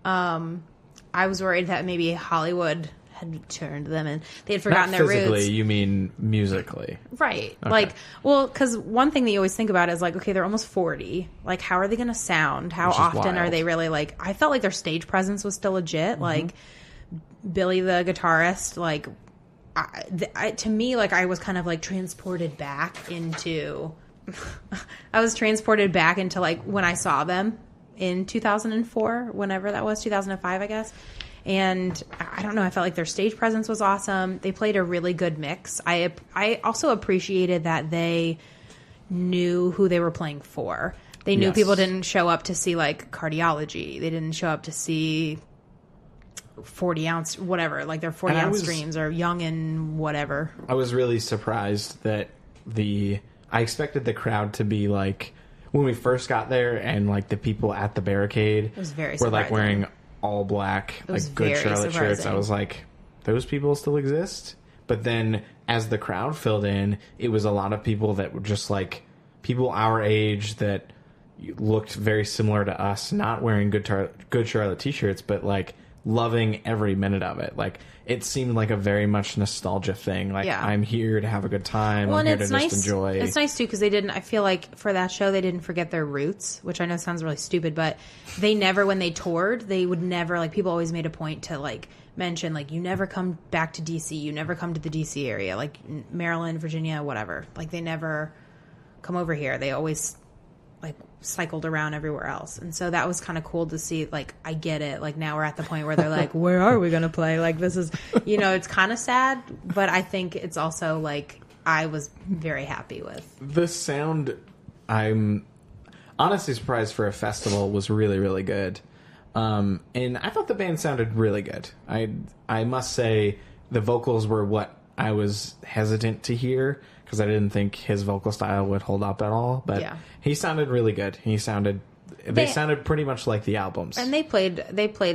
[SPEAKER 2] I was worried that maybe Hollywood had turned them and they had forgotten
[SPEAKER 1] Not
[SPEAKER 2] their
[SPEAKER 1] physically,
[SPEAKER 2] roots.
[SPEAKER 1] you mean musically.
[SPEAKER 2] Right. Like, well, because one thing that you always think about is like, okay, they're almost 40. Like, how are they going to sound? How
[SPEAKER 1] Which is
[SPEAKER 2] often are
[SPEAKER 1] wild.
[SPEAKER 2] they really like? I felt like their stage presence was still legit. Like, Billy the guitarist, like, to me, like, I was kind of like transported back into. I was transported back into like when I saw them in 2004, whenever that was, 2005, I guess. And I don't know, I felt like their stage presence was awesome. They played a really good mix. I also appreciated that they knew who they were playing for. They knew
[SPEAKER 1] Yes.
[SPEAKER 2] people didn't show up to see like Cardiology. They didn't show up to see 40 ounce, whatever, like their 40
[SPEAKER 1] And I
[SPEAKER 2] ounce
[SPEAKER 1] was-
[SPEAKER 2] streams or Young and whatever.
[SPEAKER 1] I was really surprised that I expected the crowd to be like when we first got there and like the people at the barricade
[SPEAKER 2] was very
[SPEAKER 1] were like
[SPEAKER 2] surprising.
[SPEAKER 1] wearing all black,
[SPEAKER 2] was
[SPEAKER 1] like Good
[SPEAKER 2] very
[SPEAKER 1] Charlotte shirts. I
[SPEAKER 2] surprising.
[SPEAKER 1] was like, those people still exist? But then as the crowd filled in, it was a lot of people that were just like people our age that looked very similar to us, not wearing Good Charlotte t-shirts, but like loving every minute of it. Like, it seemed like a very much nostalgia thing. Like, I'm here to have a good time. I'm here to just enjoy.
[SPEAKER 2] It's nice, too, because they didn't... I feel like for that show, they didn't forget their roots, which I know sounds really stupid, but they never, when they toured, they would never... Like, people always made a point to, like, mention, like, you never come back to D.C., you never come to the D.C. area, like, Maryland, Virginia, whatever. Like, they never come over here. They always... like cycled around everywhere else, and so that was kind of cool to see. Like, I get it. Like, now we're at the point where they're like, where are we gonna play? Like, this is, it's kind of sad, but I think it's also like I was very happy with
[SPEAKER 1] the sound. I'm honestly surprised for a festival was really, really good, and I thought the band sounded really good. I must say the vocals were what I was hesitant to hear, because I didn't think his vocal style would hold up at all. But he sounded really good. They sounded pretty much like the albums.
[SPEAKER 2] And they played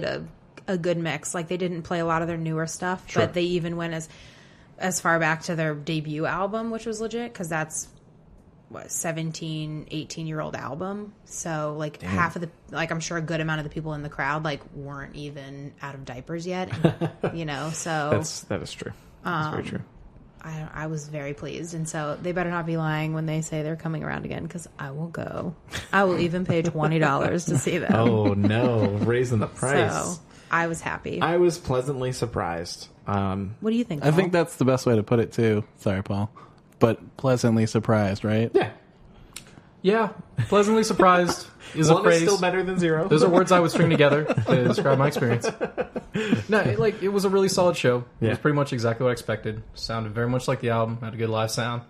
[SPEAKER 2] a good mix. Like, they didn't play a lot of their newer stuff, but they even went as far back to their debut album, which was legit, because that's 18-year-old album. So, like, half of the, like, I'm sure a good amount of the people in the crowd, like, weren't even out of diapers yet. And, so
[SPEAKER 1] that is true. That's very true.
[SPEAKER 2] I was very pleased, and so they better not be lying when they say they're coming around again, because I will go. I will even pay $20 to see them.
[SPEAKER 1] Oh no, raising the price.
[SPEAKER 2] So I was happy.
[SPEAKER 1] I was pleasantly surprised.
[SPEAKER 2] What do you think, Paul?
[SPEAKER 4] I think that's the best way to put it too. Sorry, Paul, but pleasantly surprised, right?
[SPEAKER 3] Yeah, pleasantly surprised is a phrase.
[SPEAKER 1] Is still better than zero.
[SPEAKER 3] Those are words I would string together to describe my experience. No, it was a really solid show. It was pretty much exactly what I expected. Sounded very much like the album. Had a good live sound.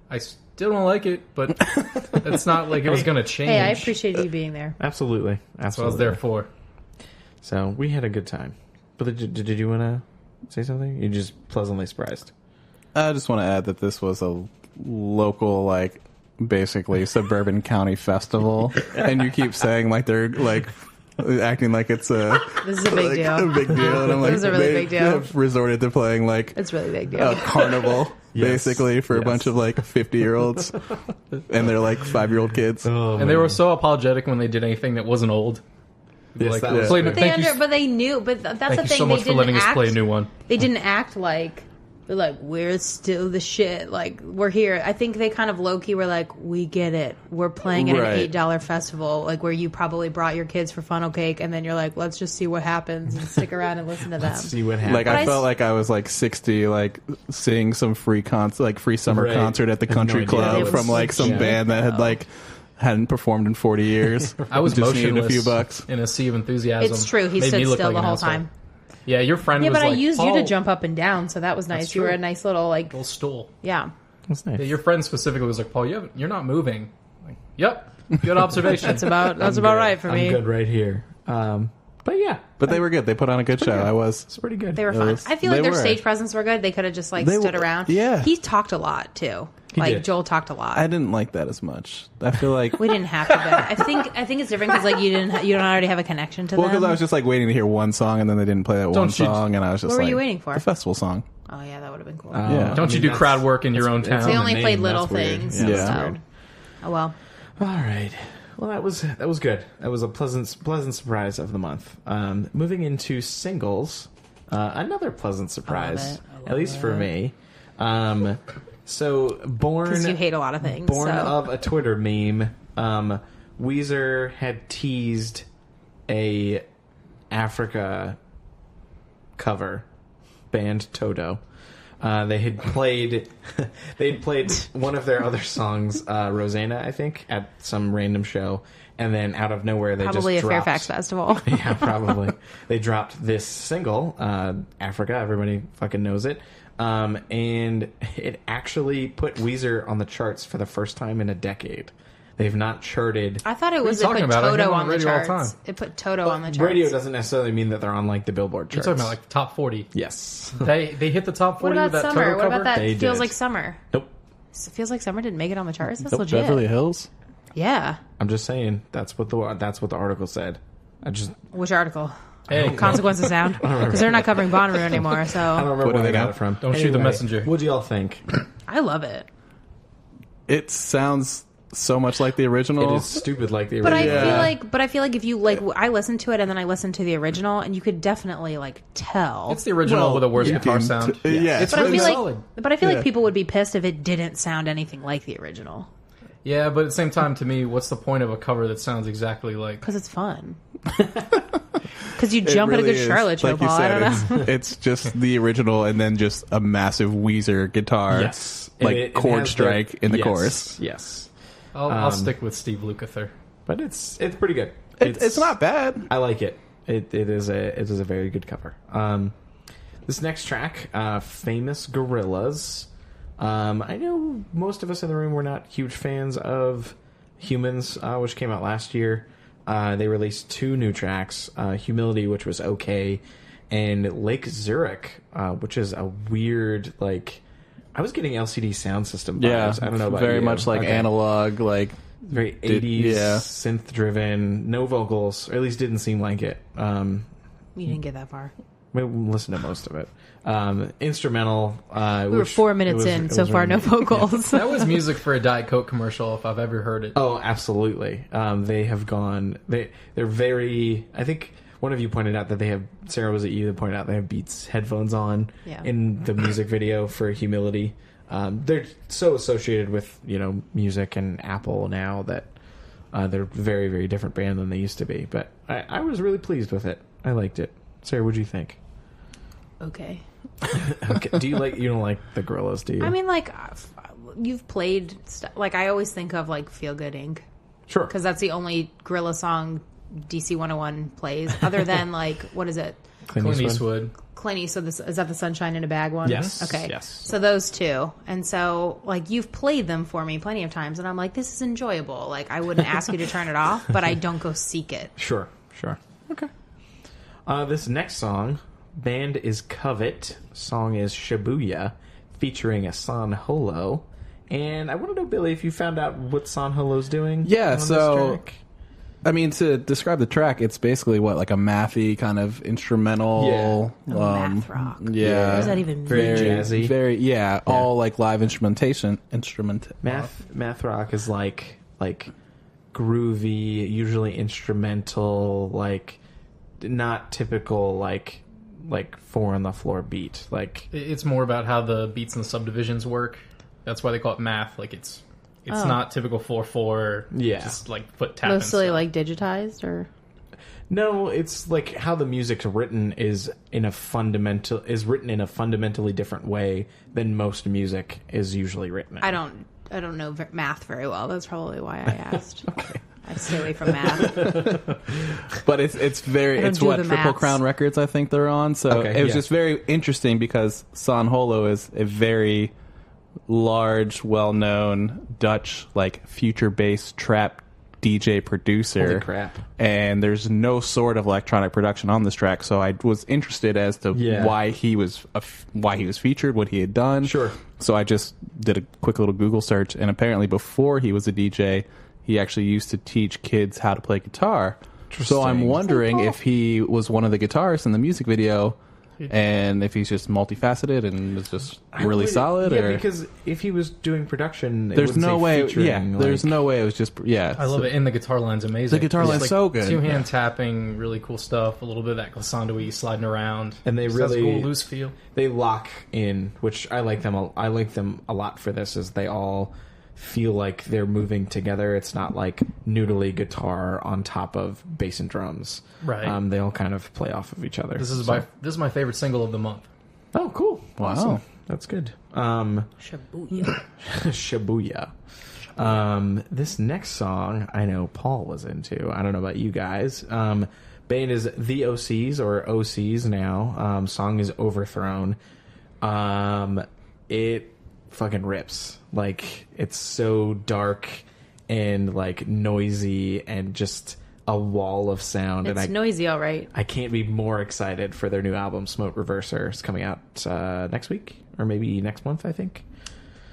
[SPEAKER 3] I still don't like it, but it's not like it was going to change.
[SPEAKER 2] Hey, I appreciate you being there.
[SPEAKER 1] Absolutely.
[SPEAKER 3] That's what I was there for.
[SPEAKER 1] So we had a good time. But did you want to say something? You're just pleasantly surprised.
[SPEAKER 4] I just want to add that this was a local, like, basically suburban county festival, and you keep saying like they're like acting like it's
[SPEAKER 2] this is a big deal.
[SPEAKER 4] A big deal, and I'm like,
[SPEAKER 2] this is a really big deal.
[SPEAKER 4] Have resorted to playing like
[SPEAKER 2] it's really big deal.
[SPEAKER 4] A carnival, basically for a bunch of like 50-year-olds, and they're like 5-year-old kids.
[SPEAKER 3] And they were so apologetic when they did anything that wasn't old.
[SPEAKER 1] Yes,
[SPEAKER 3] like,
[SPEAKER 2] but they knew. But that's the thing.
[SPEAKER 3] Thank you so much for letting us play a new one.
[SPEAKER 2] They didn't act like. They're like, we're still the shit. Like, we're here. I think they kind of low-key were like, we get it. We're playing at an $8 festival, like, where you probably brought your kids for funnel cake, and then you're like, let's just see what happens and stick around and listen to them.
[SPEAKER 1] Let's see what happens.
[SPEAKER 4] Like, I felt like I was like 60, like seeing some free summer concert at the country club from like some band that had like hadn't performed in 40 years.
[SPEAKER 3] I was
[SPEAKER 4] just
[SPEAKER 3] motionless
[SPEAKER 4] needed a few bucks
[SPEAKER 3] in a sea of enthusiasm.
[SPEAKER 2] It's true. He stood still the whole time.
[SPEAKER 3] Yeah, your friend was
[SPEAKER 2] like... Yeah, but I used
[SPEAKER 3] Paul,
[SPEAKER 2] you to jump up and down, so that was nice. You were a nice little, like...
[SPEAKER 3] little stool.
[SPEAKER 2] Yeah.
[SPEAKER 1] That's nice.
[SPEAKER 3] Yeah, your friend specifically was like, Paul, you're not moving. Like, yep, good observation.
[SPEAKER 2] That's about right for me.
[SPEAKER 1] I'm good right here. But yeah.
[SPEAKER 4] But they were good. They put on a good show.
[SPEAKER 1] It's pretty good.
[SPEAKER 2] They were fun. I feel like their stage presence were good. They could have just, like, stood around.
[SPEAKER 4] Yeah.
[SPEAKER 2] He talked a lot, too. Joel talked a lot.
[SPEAKER 4] I didn't like that as much. I feel like
[SPEAKER 2] we didn't have to. But I think it's different because like you don't already have a connection to them.
[SPEAKER 4] Well, because I was just like waiting to hear one song, and then they didn't play that one song, and I was just
[SPEAKER 2] what
[SPEAKER 4] like,
[SPEAKER 2] were you waiting for?
[SPEAKER 4] The festival song.
[SPEAKER 2] Oh yeah, that would have been cool.
[SPEAKER 4] Yeah.
[SPEAKER 3] Don't you do crowd work in your own town?
[SPEAKER 2] They only played little things.
[SPEAKER 4] Yeah.
[SPEAKER 2] So. Oh well.
[SPEAKER 1] All right. Well, that was good. That was a pleasant surprise of the month. Moving into singles, another pleasant surprise, at least for me. So born
[SPEAKER 2] because you hate a lot of things.
[SPEAKER 1] Born of a Twitter meme, Weezer had teased a Africa cover band Toto. They had played one of their other songs, Rosanna, I think, at some random show, and then out of nowhere they
[SPEAKER 2] probably
[SPEAKER 1] just dropped,
[SPEAKER 2] Fairfax festival.
[SPEAKER 1] Yeah, probably. They dropped this single, Africa. Everybody fucking knows it. And it actually put Weezer on the charts for the first time in a decade. They've not charted.
[SPEAKER 2] I thought it was put Toto on the charts. It put Toto on the charts.
[SPEAKER 1] Radio doesn't necessarily mean that they're on like the Billboard charts.
[SPEAKER 3] You're talking about like top 40.
[SPEAKER 1] Yes.
[SPEAKER 3] They hit the top 40 with that
[SPEAKER 2] Summer?
[SPEAKER 3] Toto
[SPEAKER 2] What
[SPEAKER 3] cover?
[SPEAKER 2] about that
[SPEAKER 1] They
[SPEAKER 2] Feels
[SPEAKER 1] did.
[SPEAKER 2] Like Summer?
[SPEAKER 1] Nope.
[SPEAKER 2] Feels Like Summer didn't make it on the charts? That's legit.
[SPEAKER 4] Beverly Hills?
[SPEAKER 2] Yeah.
[SPEAKER 1] I'm just saying that's what the article said.
[SPEAKER 2] Which article?
[SPEAKER 3] Hey,
[SPEAKER 2] Consequence of Sound? Because they're not covering Bonnaroo anymore, so...
[SPEAKER 1] I don't remember where they got it from.
[SPEAKER 3] Don't shoot the messenger.
[SPEAKER 1] What do y'all think?
[SPEAKER 2] I love it.
[SPEAKER 4] It sounds so much like the original.
[SPEAKER 1] It is stupid like the
[SPEAKER 2] But
[SPEAKER 1] original.
[SPEAKER 2] I feel like if you like, I listened to it and then I listened to the original, and you could definitely like tell.
[SPEAKER 3] It's the original with a worse guitar
[SPEAKER 4] can
[SPEAKER 3] sound.
[SPEAKER 4] yeah.
[SPEAKER 3] It's
[SPEAKER 2] but
[SPEAKER 3] really
[SPEAKER 2] I feel
[SPEAKER 3] solid.
[SPEAKER 2] like people would be pissed if it didn't sound anything like the original
[SPEAKER 3] Yeah, but at the same time, to me, what's the point of a cover that sounds exactly like?
[SPEAKER 2] because it's fun. Because you
[SPEAKER 4] It
[SPEAKER 2] jump at a
[SPEAKER 4] really
[SPEAKER 2] good
[SPEAKER 4] is.
[SPEAKER 2] Charlotte show,
[SPEAKER 4] Like you
[SPEAKER 2] Paul. I don't
[SPEAKER 4] said,
[SPEAKER 2] know.
[SPEAKER 4] it's just the original and then just a massive Weezer guitar.
[SPEAKER 1] Yes.
[SPEAKER 4] Like
[SPEAKER 1] It
[SPEAKER 4] chord
[SPEAKER 1] has
[SPEAKER 4] strike in the
[SPEAKER 1] yes,
[SPEAKER 4] chorus.
[SPEAKER 1] Yes.
[SPEAKER 3] I'll stick with Steve Lukather.
[SPEAKER 1] But it's pretty good.
[SPEAKER 4] It's not bad.
[SPEAKER 1] I like it. It is a very good cover. This next track, Famous Gorillaz. I know most of us in the room were not huge fans of Humans, which came out last year. They released 2 new tracks, Humility, which was okay, and Lake Zurich, which is a weird, like, I was getting LCD sound system vibes.
[SPEAKER 4] Yeah,
[SPEAKER 1] I don't know about
[SPEAKER 4] very
[SPEAKER 1] you.
[SPEAKER 4] much like
[SPEAKER 1] Okay.
[SPEAKER 4] analog, like
[SPEAKER 1] Very 80s,
[SPEAKER 4] yeah.
[SPEAKER 1] synth-driven, no vocals, or at least didn't seem like it.
[SPEAKER 2] You didn't get that far.
[SPEAKER 1] We listened to most of it. Instrumental.
[SPEAKER 2] We were 4 minutes in. So far, no vocals.
[SPEAKER 3] That was music for a Diet Coke commercial, if I've ever heard it.
[SPEAKER 1] Oh, absolutely. They have gone. They're very. I think one of you pointed out that they have. Sarah, was it you that pointed out they have Beats headphones on in the music video for Humility? They're so associated with music and Apple now that they're a very, very different band than they used to be. But I was really pleased with it. I liked it. Sarah, what'd you think?
[SPEAKER 2] Okay.
[SPEAKER 1] Okay. You don't like the Gorillaz, do you?
[SPEAKER 2] I mean, like, you've played stuff. Like, I always think of, like, Feel Good Inc.
[SPEAKER 1] Sure.
[SPEAKER 2] Because that's the only Gorilla song DC 101 plays. Other than, like, what is it?
[SPEAKER 3] Clint Eastwood.
[SPEAKER 2] Clint Eastwood. Is that the Sunshine in a Bag one?
[SPEAKER 1] Yes.
[SPEAKER 2] Okay.
[SPEAKER 1] Yes.
[SPEAKER 2] So those 2. And so, like, you've played them for me plenty of times. And I'm like, this is enjoyable. Like, I wouldn't ask you to turn it off, but I don't go seek it.
[SPEAKER 1] Sure. Okay. This next song, band is Covet. Song is Shibuya, featuring a San Holo. And I want to know, Billy, if you found out what San Holo's doing.
[SPEAKER 4] Yeah,
[SPEAKER 1] on this
[SPEAKER 4] so
[SPEAKER 1] track?
[SPEAKER 4] I mean, to describe the track, it's basically like a mathy kind of instrumental,
[SPEAKER 2] math rock.
[SPEAKER 4] Yeah,
[SPEAKER 2] What does that even mean?
[SPEAKER 1] Very jazzy.
[SPEAKER 4] very all like live instrumentation.
[SPEAKER 1] Math rock is like groovy, usually instrumental, like not typical like 4 on the floor beat. Like
[SPEAKER 3] It's more about how the beats and the subdivisions work. That's why they call it math. Like it's not typical 4/4.
[SPEAKER 1] Yeah.
[SPEAKER 3] Just like foot tapping.
[SPEAKER 2] Mostly,
[SPEAKER 3] stuff.
[SPEAKER 2] like, digitized, or...
[SPEAKER 1] no, it's like how the music's written is written in a fundamentally different way than most music is usually written in.
[SPEAKER 2] I don't know math very well. That's probably why I asked. Okay. I stay away from math.
[SPEAKER 4] But it's very
[SPEAKER 2] don't
[SPEAKER 4] it's
[SPEAKER 2] do
[SPEAKER 4] what
[SPEAKER 2] the
[SPEAKER 4] Triple
[SPEAKER 2] maths.
[SPEAKER 4] Crown Records I think they're on. So
[SPEAKER 1] Okay,
[SPEAKER 4] it was
[SPEAKER 1] yeah.
[SPEAKER 4] just very interesting because San Holo is a very large, well-known Dutch like future-based trap DJ producer.
[SPEAKER 1] Holy crap.
[SPEAKER 4] And there's no sort of electronic production on this track, so I was interested as to why he was featured, what he had done.
[SPEAKER 1] Sure.
[SPEAKER 4] So I just did a quick little Google search, and apparently before he was a DJ, he actually used to teach kids how to play guitar. So I'm
[SPEAKER 1] Interesting.
[SPEAKER 4] wondering if he was one of the guitarists in the music video, and if he's just multifaceted and is just really solid.
[SPEAKER 1] Yeah,
[SPEAKER 4] or
[SPEAKER 1] because if he was doing production, it
[SPEAKER 4] there's
[SPEAKER 1] wouldn't
[SPEAKER 4] no
[SPEAKER 1] say
[SPEAKER 4] way.
[SPEAKER 1] featuring,
[SPEAKER 4] Yeah, there's
[SPEAKER 1] like-
[SPEAKER 4] no way it was just. Yeah,
[SPEAKER 3] I love it. And the guitar line's amazing.
[SPEAKER 4] The guitar
[SPEAKER 3] It's
[SPEAKER 4] line's
[SPEAKER 3] like
[SPEAKER 4] so good.
[SPEAKER 3] 2-hand tapping, really cool stuff. A little bit of that glissando-y sliding around.
[SPEAKER 1] And they
[SPEAKER 3] Just has a
[SPEAKER 1] really-
[SPEAKER 3] cool loose feel.
[SPEAKER 1] They lock in, which I like them. I like them a lot for this. Is they all feel like they're moving together. It's not like noodly guitar on top of bass and drums.
[SPEAKER 3] Right.
[SPEAKER 1] They all kind of play off of each other.
[SPEAKER 3] This is
[SPEAKER 1] So-
[SPEAKER 3] my favorite single of the month.
[SPEAKER 1] Oh, cool!
[SPEAKER 4] Wow.
[SPEAKER 1] Awesome. That's good.
[SPEAKER 2] Shibuya.
[SPEAKER 1] Shibuya. This next song I know Paul was into. I don't know about you guys. Band is The OCs or OCs now. Song is Overthrown. It fucking rips. Like, it's so dark and like noisy and just a wall of sound.
[SPEAKER 2] It's
[SPEAKER 1] and
[SPEAKER 2] noisy, all right.
[SPEAKER 1] I can't be more excited for their new album, Smoke Reverser. It's coming out next week or maybe next month, I think.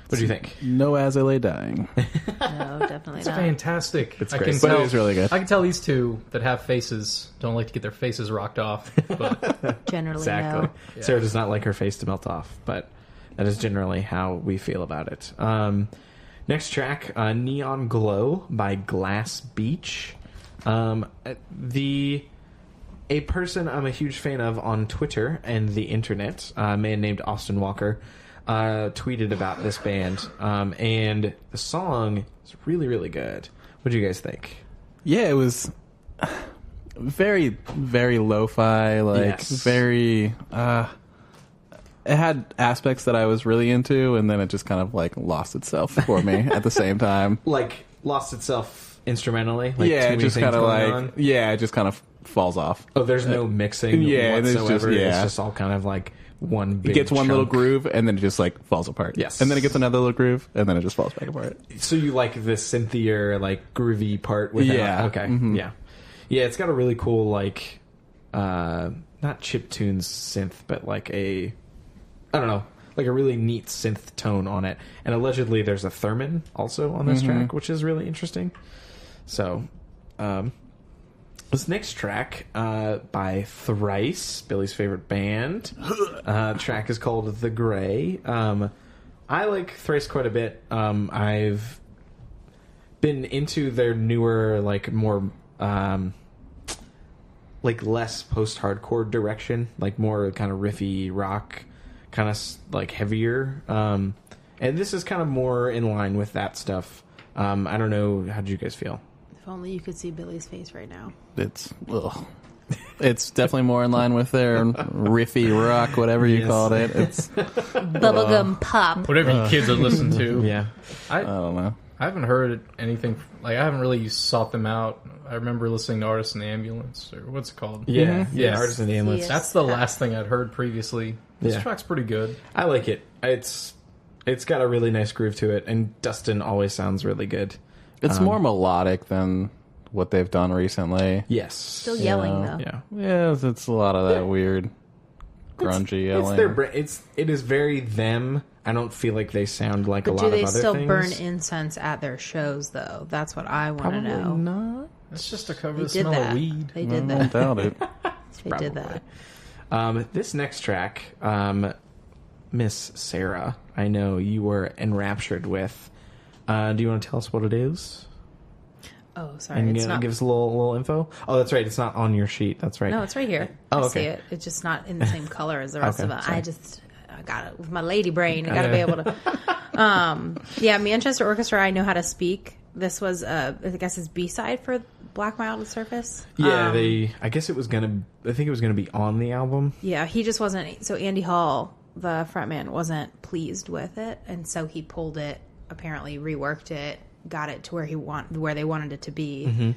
[SPEAKER 1] What do you think?
[SPEAKER 4] No As I Lay Dying.
[SPEAKER 2] No, definitely
[SPEAKER 3] It's
[SPEAKER 2] not.
[SPEAKER 3] fantastic.
[SPEAKER 1] It's
[SPEAKER 3] I
[SPEAKER 1] great.
[SPEAKER 3] can
[SPEAKER 1] But
[SPEAKER 3] tell,
[SPEAKER 4] it is really good.
[SPEAKER 3] I can tell these 2 that have faces don't like to get their faces rocked off. But
[SPEAKER 2] Generally,
[SPEAKER 1] Exactly.
[SPEAKER 2] no.
[SPEAKER 3] Yeah.
[SPEAKER 1] Sarah does not like her face to melt off, but that is generally how we feel about it. Next track, Neon Glow by Glass Beach. A person I'm a huge fan of on Twitter and the internet, a man named Austin Walker, tweeted about this band, and the song is really, really good. What do you guys think?
[SPEAKER 4] Yeah, it was very, very lo-fi, very... it had aspects that I was really into, and then it just kind of lost itself for me at the same time.
[SPEAKER 1] Lost itself instrumentally?
[SPEAKER 4] It just kind of it just kind of falls off.
[SPEAKER 1] Oh, there's no mixing whatsoever. It's just all kind of one big
[SPEAKER 4] It gets one
[SPEAKER 1] chunk.
[SPEAKER 4] little groove, and then it just falls apart.
[SPEAKER 1] Yes.
[SPEAKER 4] And then it gets another little groove, and then it just falls back apart.
[SPEAKER 1] So you like the synthier, groovy part without...
[SPEAKER 4] Yeah.
[SPEAKER 1] Okay.
[SPEAKER 4] Mm-hmm.
[SPEAKER 1] Yeah. Yeah, it's got a really cool, not chiptunes synth, but I don't know, a really neat synth tone on it. And allegedly there's a theremin also on this track, which is really interesting. So, this next track by Thrice, Billy's favorite band. Track is called The Gray. I like Thrice quite a bit. I've been into their newer, more... less post-hardcore direction, more kind of riffy rock, kind of heavier. And this is kind of more in line with that stuff. I don't know, how do you guys feel?
[SPEAKER 2] If only you could see Billy's face right now.
[SPEAKER 4] It's definitely more in line with their riffy rock, whatever you called it. It's
[SPEAKER 2] bubblegum pop.
[SPEAKER 3] Whatever you kids are listening to.
[SPEAKER 1] Yeah.
[SPEAKER 4] I don't know.
[SPEAKER 3] I haven't heard anything. I haven't really sought them out. I remember listening to Artist in the Ambulance, or what's it called?
[SPEAKER 1] Yeah.
[SPEAKER 3] Mm-hmm.
[SPEAKER 1] Yeah, Artist in the Ambulance.
[SPEAKER 2] Yes.
[SPEAKER 3] That's the last thing I'd heard previously. This track's pretty good.
[SPEAKER 1] I like it. It's got a really nice groove to it, and Dustin always sounds really good.
[SPEAKER 4] It's more melodic than what they've done recently.
[SPEAKER 1] Yes.
[SPEAKER 2] Still yelling, though.
[SPEAKER 1] Yeah.
[SPEAKER 4] Yeah, it's a lot of that weird grungy yelling.
[SPEAKER 1] It is very them. I don't feel like they sound like
[SPEAKER 2] But
[SPEAKER 1] a lot
[SPEAKER 2] do
[SPEAKER 1] of
[SPEAKER 2] they
[SPEAKER 1] other
[SPEAKER 2] still
[SPEAKER 1] things.
[SPEAKER 2] burn incense at their shows, though? That's what I want to know.
[SPEAKER 1] Not.
[SPEAKER 3] It's just to cover
[SPEAKER 2] They
[SPEAKER 3] the
[SPEAKER 2] did
[SPEAKER 3] smell
[SPEAKER 2] that.
[SPEAKER 3] of weed.
[SPEAKER 2] They did
[SPEAKER 4] I
[SPEAKER 2] that.
[SPEAKER 4] doubt it.
[SPEAKER 2] They did that.
[SPEAKER 1] This next track, Miss Sarah, I know you were enraptured with. Do you want to tell us what it is?
[SPEAKER 2] Oh, sorry.
[SPEAKER 1] And
[SPEAKER 2] It's not.
[SPEAKER 1] give us a little info? Oh, that's right. It's not on your sheet. That's right.
[SPEAKER 2] No, it's right here.
[SPEAKER 1] Oh,
[SPEAKER 2] I
[SPEAKER 1] okay.
[SPEAKER 2] see it. It's just not in the same color as the rest
[SPEAKER 1] Okay,
[SPEAKER 2] of it.
[SPEAKER 1] sorry.
[SPEAKER 2] I got it with my lady brain. I got to be able to. Yeah, Manchester Orchestra. I know how to speak. This was, I guess, his B-side for Black Mild Surface.
[SPEAKER 1] Yeah, I guess it was gonna. I think it was gonna be on the album.
[SPEAKER 2] Yeah, he just wasn't. So Andy Hall, the frontman, wasn't pleased with it, and so he pulled it. Apparently, reworked it, got it to where they wanted it to be,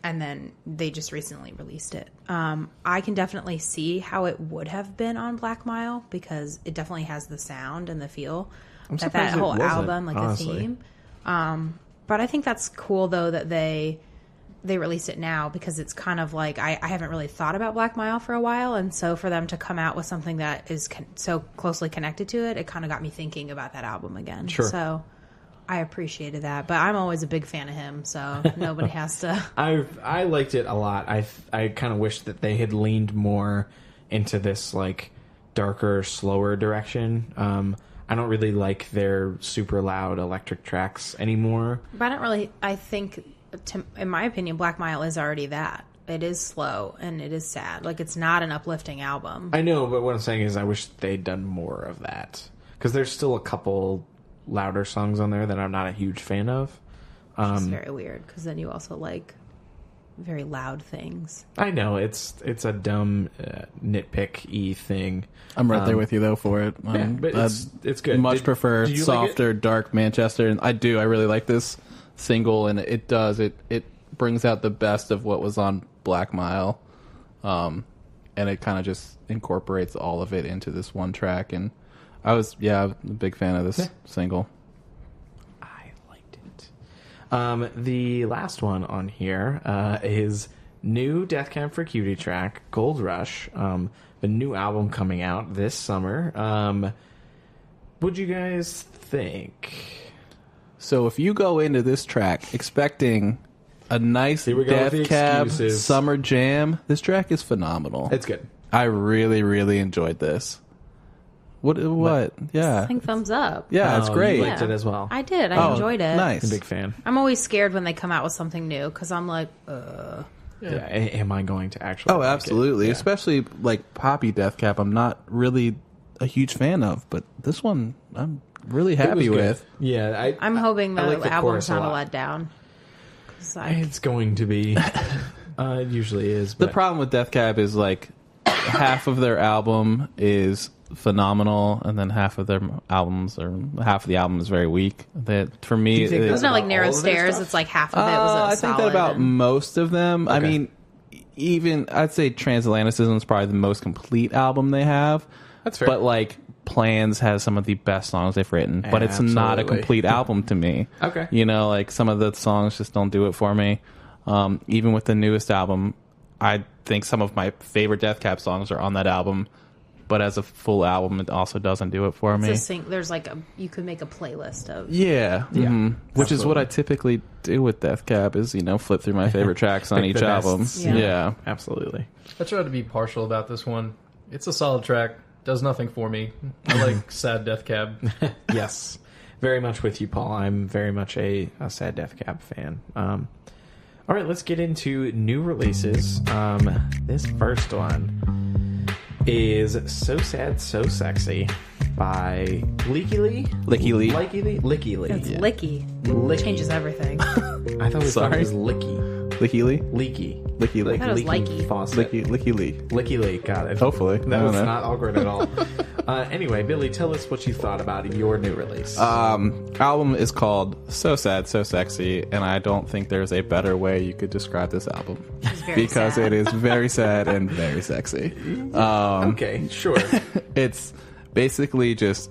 [SPEAKER 2] and then they just recently released it. I can definitely see how it would have been on Black Mile because it definitely has the sound and the feel
[SPEAKER 1] I'm
[SPEAKER 2] that
[SPEAKER 1] surprised it
[SPEAKER 2] whole
[SPEAKER 1] wasn't,
[SPEAKER 2] album,
[SPEAKER 1] honestly.
[SPEAKER 2] the theme. But I think that's cool though that they released it now because it's kind of I haven't really thought about Black Mile for a while, and so for them to come out with something that is so closely connected to it, it kind of got me thinking about that album again.
[SPEAKER 1] Sure.
[SPEAKER 2] So I appreciated that, but I'm always a big fan of him, so nobody has to.
[SPEAKER 1] I liked it a lot. I kind of wish that they had leaned more into this darker, slower direction. I don't really like their super loud electric tracks anymore.
[SPEAKER 2] But I think, in my opinion, Black Mile is already that. It is slow and it is sad. It's not an uplifting album.
[SPEAKER 1] I know, but what I'm saying is I wish they'd done more of that. Because there's still a couple louder songs on there that I'm not a huge fan of.
[SPEAKER 2] It's very weird because then you also like very loud things.
[SPEAKER 1] I know, it's a dumb nitpick-y thing.
[SPEAKER 4] I'm right there with you though for it.
[SPEAKER 1] Yeah, but it's good.
[SPEAKER 4] Much prefer
[SPEAKER 1] did you
[SPEAKER 4] softer,
[SPEAKER 1] like it?
[SPEAKER 4] dark Manchester, and I do. I really like this single, and it does. It brings out the best of what was on Black Mile, and it kind of just incorporates all of it into this one track. And I was a big fan of this single.
[SPEAKER 1] I liked it. The last one on here is new Death Cab for Cutie track, Gold Rush. The new album coming out this summer. What'd you guys think?
[SPEAKER 4] So if you go into this track expecting a nice
[SPEAKER 1] Here we go with the
[SPEAKER 4] Death Cab
[SPEAKER 1] excuses.
[SPEAKER 4] summer jam, this track is phenomenal.
[SPEAKER 1] It's good.
[SPEAKER 4] I really, really enjoyed this. What? Yeah.
[SPEAKER 2] I think thumbs up.
[SPEAKER 4] Yeah, it's
[SPEAKER 1] Oh,
[SPEAKER 4] great.
[SPEAKER 1] You liked it as well.
[SPEAKER 2] I did. I enjoyed it.
[SPEAKER 4] Nice.
[SPEAKER 1] I'm a big fan.
[SPEAKER 2] I'm always scared when they come out with something new because I'm like,
[SPEAKER 1] Yeah. Am I going to actually?
[SPEAKER 4] Oh,
[SPEAKER 1] like it?
[SPEAKER 4] absolutely.
[SPEAKER 1] Yeah.
[SPEAKER 4] Especially like poppy Death Cab. I'm not really a huge fan of, but this one I'm really
[SPEAKER 1] It was
[SPEAKER 4] happy
[SPEAKER 1] good.
[SPEAKER 4] with.
[SPEAKER 1] Yeah,
[SPEAKER 2] I'm hoping the
[SPEAKER 1] I like the
[SPEAKER 2] album's
[SPEAKER 1] chorus a
[SPEAKER 2] not a
[SPEAKER 1] lot.
[SPEAKER 2] letdown. 'Cause
[SPEAKER 1] It's going to be. It usually is.
[SPEAKER 4] The
[SPEAKER 1] But
[SPEAKER 4] problem with Death Cab is like half of their album is phenomenal, and then half of the album is very weak. That for me,
[SPEAKER 1] you think
[SPEAKER 4] it-
[SPEAKER 1] that's
[SPEAKER 2] Isn't it like
[SPEAKER 1] about
[SPEAKER 2] Narrow
[SPEAKER 1] all of their
[SPEAKER 2] Stairs?
[SPEAKER 1] stuff?
[SPEAKER 2] It's like half of it was
[SPEAKER 4] I think that
[SPEAKER 2] solid
[SPEAKER 4] about
[SPEAKER 2] and-
[SPEAKER 4] most of them. I
[SPEAKER 1] Okay.
[SPEAKER 4] mean, even I'd say Transatlanticism is probably the most complete album they have.
[SPEAKER 1] That's fair.
[SPEAKER 4] But like Plans has some of the best songs they've written, but it's not a
[SPEAKER 1] Absolutely.
[SPEAKER 4] complete album to me.
[SPEAKER 1] Okay.
[SPEAKER 4] You know, like some of the songs just don't do it for me. Even with the newest album, I think some of my favorite Death Cab songs are on that album, but as a full album, it also doesn't do it for me.
[SPEAKER 2] There's like you could make a playlist of.
[SPEAKER 4] Yeah, which is what
[SPEAKER 1] absolutely.
[SPEAKER 4] I typically do with Death Cab is, flip through my favorite tracks on
[SPEAKER 1] Pick
[SPEAKER 4] each
[SPEAKER 1] the
[SPEAKER 4] album.
[SPEAKER 1] bests.
[SPEAKER 4] Yeah.
[SPEAKER 1] Absolutely.
[SPEAKER 3] I try to be partial about this one. It's a solid track. Does nothing for me. I like sad Death Cab.
[SPEAKER 1] Yes, very much with you, Paul. I'm very much a Sad Death Cab fan. All right, let's get into new releases. This first one is "So Sad, So Sexy" by Lykke Li.
[SPEAKER 4] Lykke Li.
[SPEAKER 1] Lykke Li.
[SPEAKER 2] It's
[SPEAKER 1] Yeah.
[SPEAKER 2] Licky.
[SPEAKER 1] Licky.
[SPEAKER 2] Changes everything.
[SPEAKER 1] I thought
[SPEAKER 4] Sorry?
[SPEAKER 1] it was Licky.
[SPEAKER 4] Lykke Li?
[SPEAKER 1] Leaky.
[SPEAKER 4] Lykke Li.
[SPEAKER 2] I thought it was Likey.
[SPEAKER 1] Faucet.
[SPEAKER 4] Lykke Li.
[SPEAKER 1] Lykke Li. Got it.
[SPEAKER 4] Hopefully. I
[SPEAKER 1] That
[SPEAKER 4] don't
[SPEAKER 1] was
[SPEAKER 4] know.
[SPEAKER 1] not awkward at all. Anyway, Billy, tell us what you thought about your new release.
[SPEAKER 4] Album is called So Sad, So Sexy, and I don't think there's a better way you could describe this album.
[SPEAKER 2] It's very
[SPEAKER 4] Because
[SPEAKER 2] sad.
[SPEAKER 4] it is very sad and very sexy.
[SPEAKER 1] Okay, sure.
[SPEAKER 4] It's basically just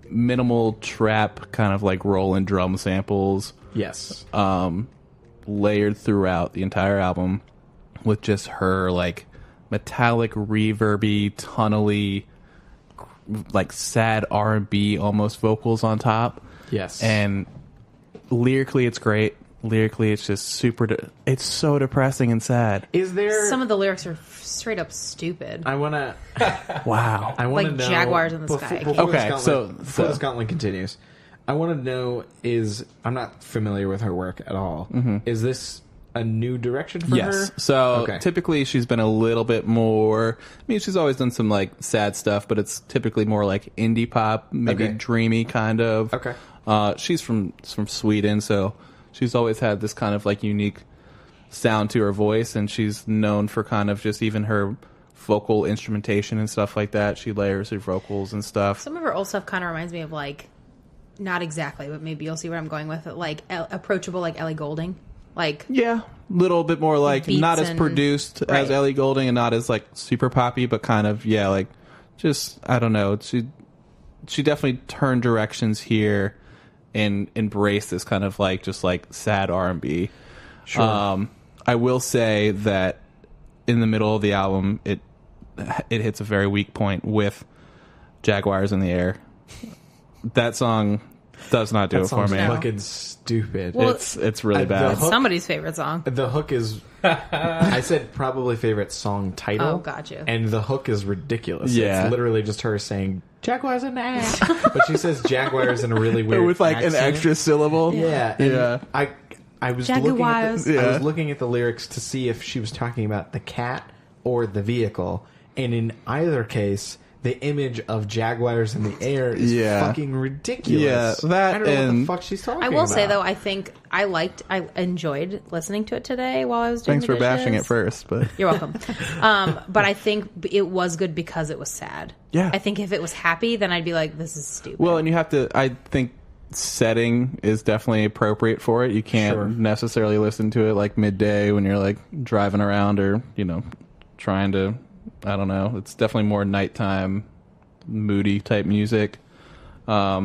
[SPEAKER 4] minimal trap, kind of like roll and drum samples,
[SPEAKER 1] Yes.
[SPEAKER 4] layered throughout the entire album with just her like metallic, reverby, tunnely, like sad R&B almost vocals on top.
[SPEAKER 1] Yes.
[SPEAKER 4] And lyrically it's great. Lyrically it's just it's so depressing and sad.
[SPEAKER 1] Is there
[SPEAKER 2] Some of the lyrics are straight up stupid.
[SPEAKER 1] I want to
[SPEAKER 4] Wow.
[SPEAKER 1] I want to
[SPEAKER 2] Like
[SPEAKER 1] know
[SPEAKER 2] Jaguars in the Sky.
[SPEAKER 1] Before
[SPEAKER 4] Okay,
[SPEAKER 1] the
[SPEAKER 4] so-
[SPEAKER 1] before the Scotland continues. I want to know I'm not familiar with her work at all. Is this a new direction for her?
[SPEAKER 4] Yes. So
[SPEAKER 1] Okay.
[SPEAKER 4] typically she's been a little bit more. I mean, she's always done some like sad stuff, but it's typically more like indie pop, maybe
[SPEAKER 1] Okay.
[SPEAKER 4] dreamy kind of.
[SPEAKER 1] Okay.
[SPEAKER 4] She's from Sweden, so she's always had this kind of like unique sound to her voice, and she's known for kind of just even her vocal instrumentation and stuff like that. She layers her vocals and stuff.
[SPEAKER 2] Some of her old stuff kind of reminds me of like, not exactly, but maybe you'll see where I'm going with it. Like approachable, like Ellie Goulding. Like
[SPEAKER 4] Yeah, a little bit more like
[SPEAKER 2] Beats
[SPEAKER 4] not as
[SPEAKER 2] and-
[SPEAKER 4] produced as
[SPEAKER 2] right.
[SPEAKER 4] Ellie Goulding, and not as like super poppy, but kind of like just I don't know. She definitely turned directions here and embraced this kind of like just like sad R&B.
[SPEAKER 1] Sure.
[SPEAKER 4] I will say that in the middle of the album, it hits a very weak point with Jaguars in the Air. That song does not do
[SPEAKER 1] That
[SPEAKER 4] it for
[SPEAKER 1] song's
[SPEAKER 4] me.
[SPEAKER 1] fucking stupid.
[SPEAKER 2] Well,
[SPEAKER 4] It's really
[SPEAKER 1] the
[SPEAKER 4] bad.
[SPEAKER 1] hook-
[SPEAKER 2] somebody's favorite song.
[SPEAKER 1] The hook is I said probably favorite song title.
[SPEAKER 2] Oh, gotcha.
[SPEAKER 1] And the hook is ridiculous.
[SPEAKER 4] Yeah.
[SPEAKER 1] It's literally just her saying Jaguars in the ass. But she says Jaguars in a really weird
[SPEAKER 4] With like an
[SPEAKER 1] accent.
[SPEAKER 4] extra syllable.
[SPEAKER 1] Yeah. And
[SPEAKER 4] Yeah.
[SPEAKER 1] I was
[SPEAKER 2] Jaguars.
[SPEAKER 1] I
[SPEAKER 4] Yeah.
[SPEAKER 1] was looking at the lyrics to see if she was talking about the cat or the vehicle, and in either case, the image of Jaguars in the air is
[SPEAKER 4] Yeah.
[SPEAKER 1] fucking ridiculous.
[SPEAKER 4] Yeah, that
[SPEAKER 1] I don't know what the
[SPEAKER 4] and-
[SPEAKER 1] fuck she's talking
[SPEAKER 2] I
[SPEAKER 1] about.
[SPEAKER 2] will say though, I think I enjoyed listening to it today while I was doing
[SPEAKER 4] Thanks
[SPEAKER 2] the
[SPEAKER 4] for bashing
[SPEAKER 2] dishes.
[SPEAKER 4] it first, but
[SPEAKER 2] You're welcome. But I think it was good because it was sad.
[SPEAKER 4] Yeah.
[SPEAKER 2] I think if it was happy, then I'd be like, this is stupid.
[SPEAKER 4] well, and you have to. I think setting is definitely appropriate for it. You can't
[SPEAKER 1] Sure.
[SPEAKER 4] necessarily listen to it like midday when you're like driving around or trying to. I don't know. It's definitely more nighttime, moody type music. I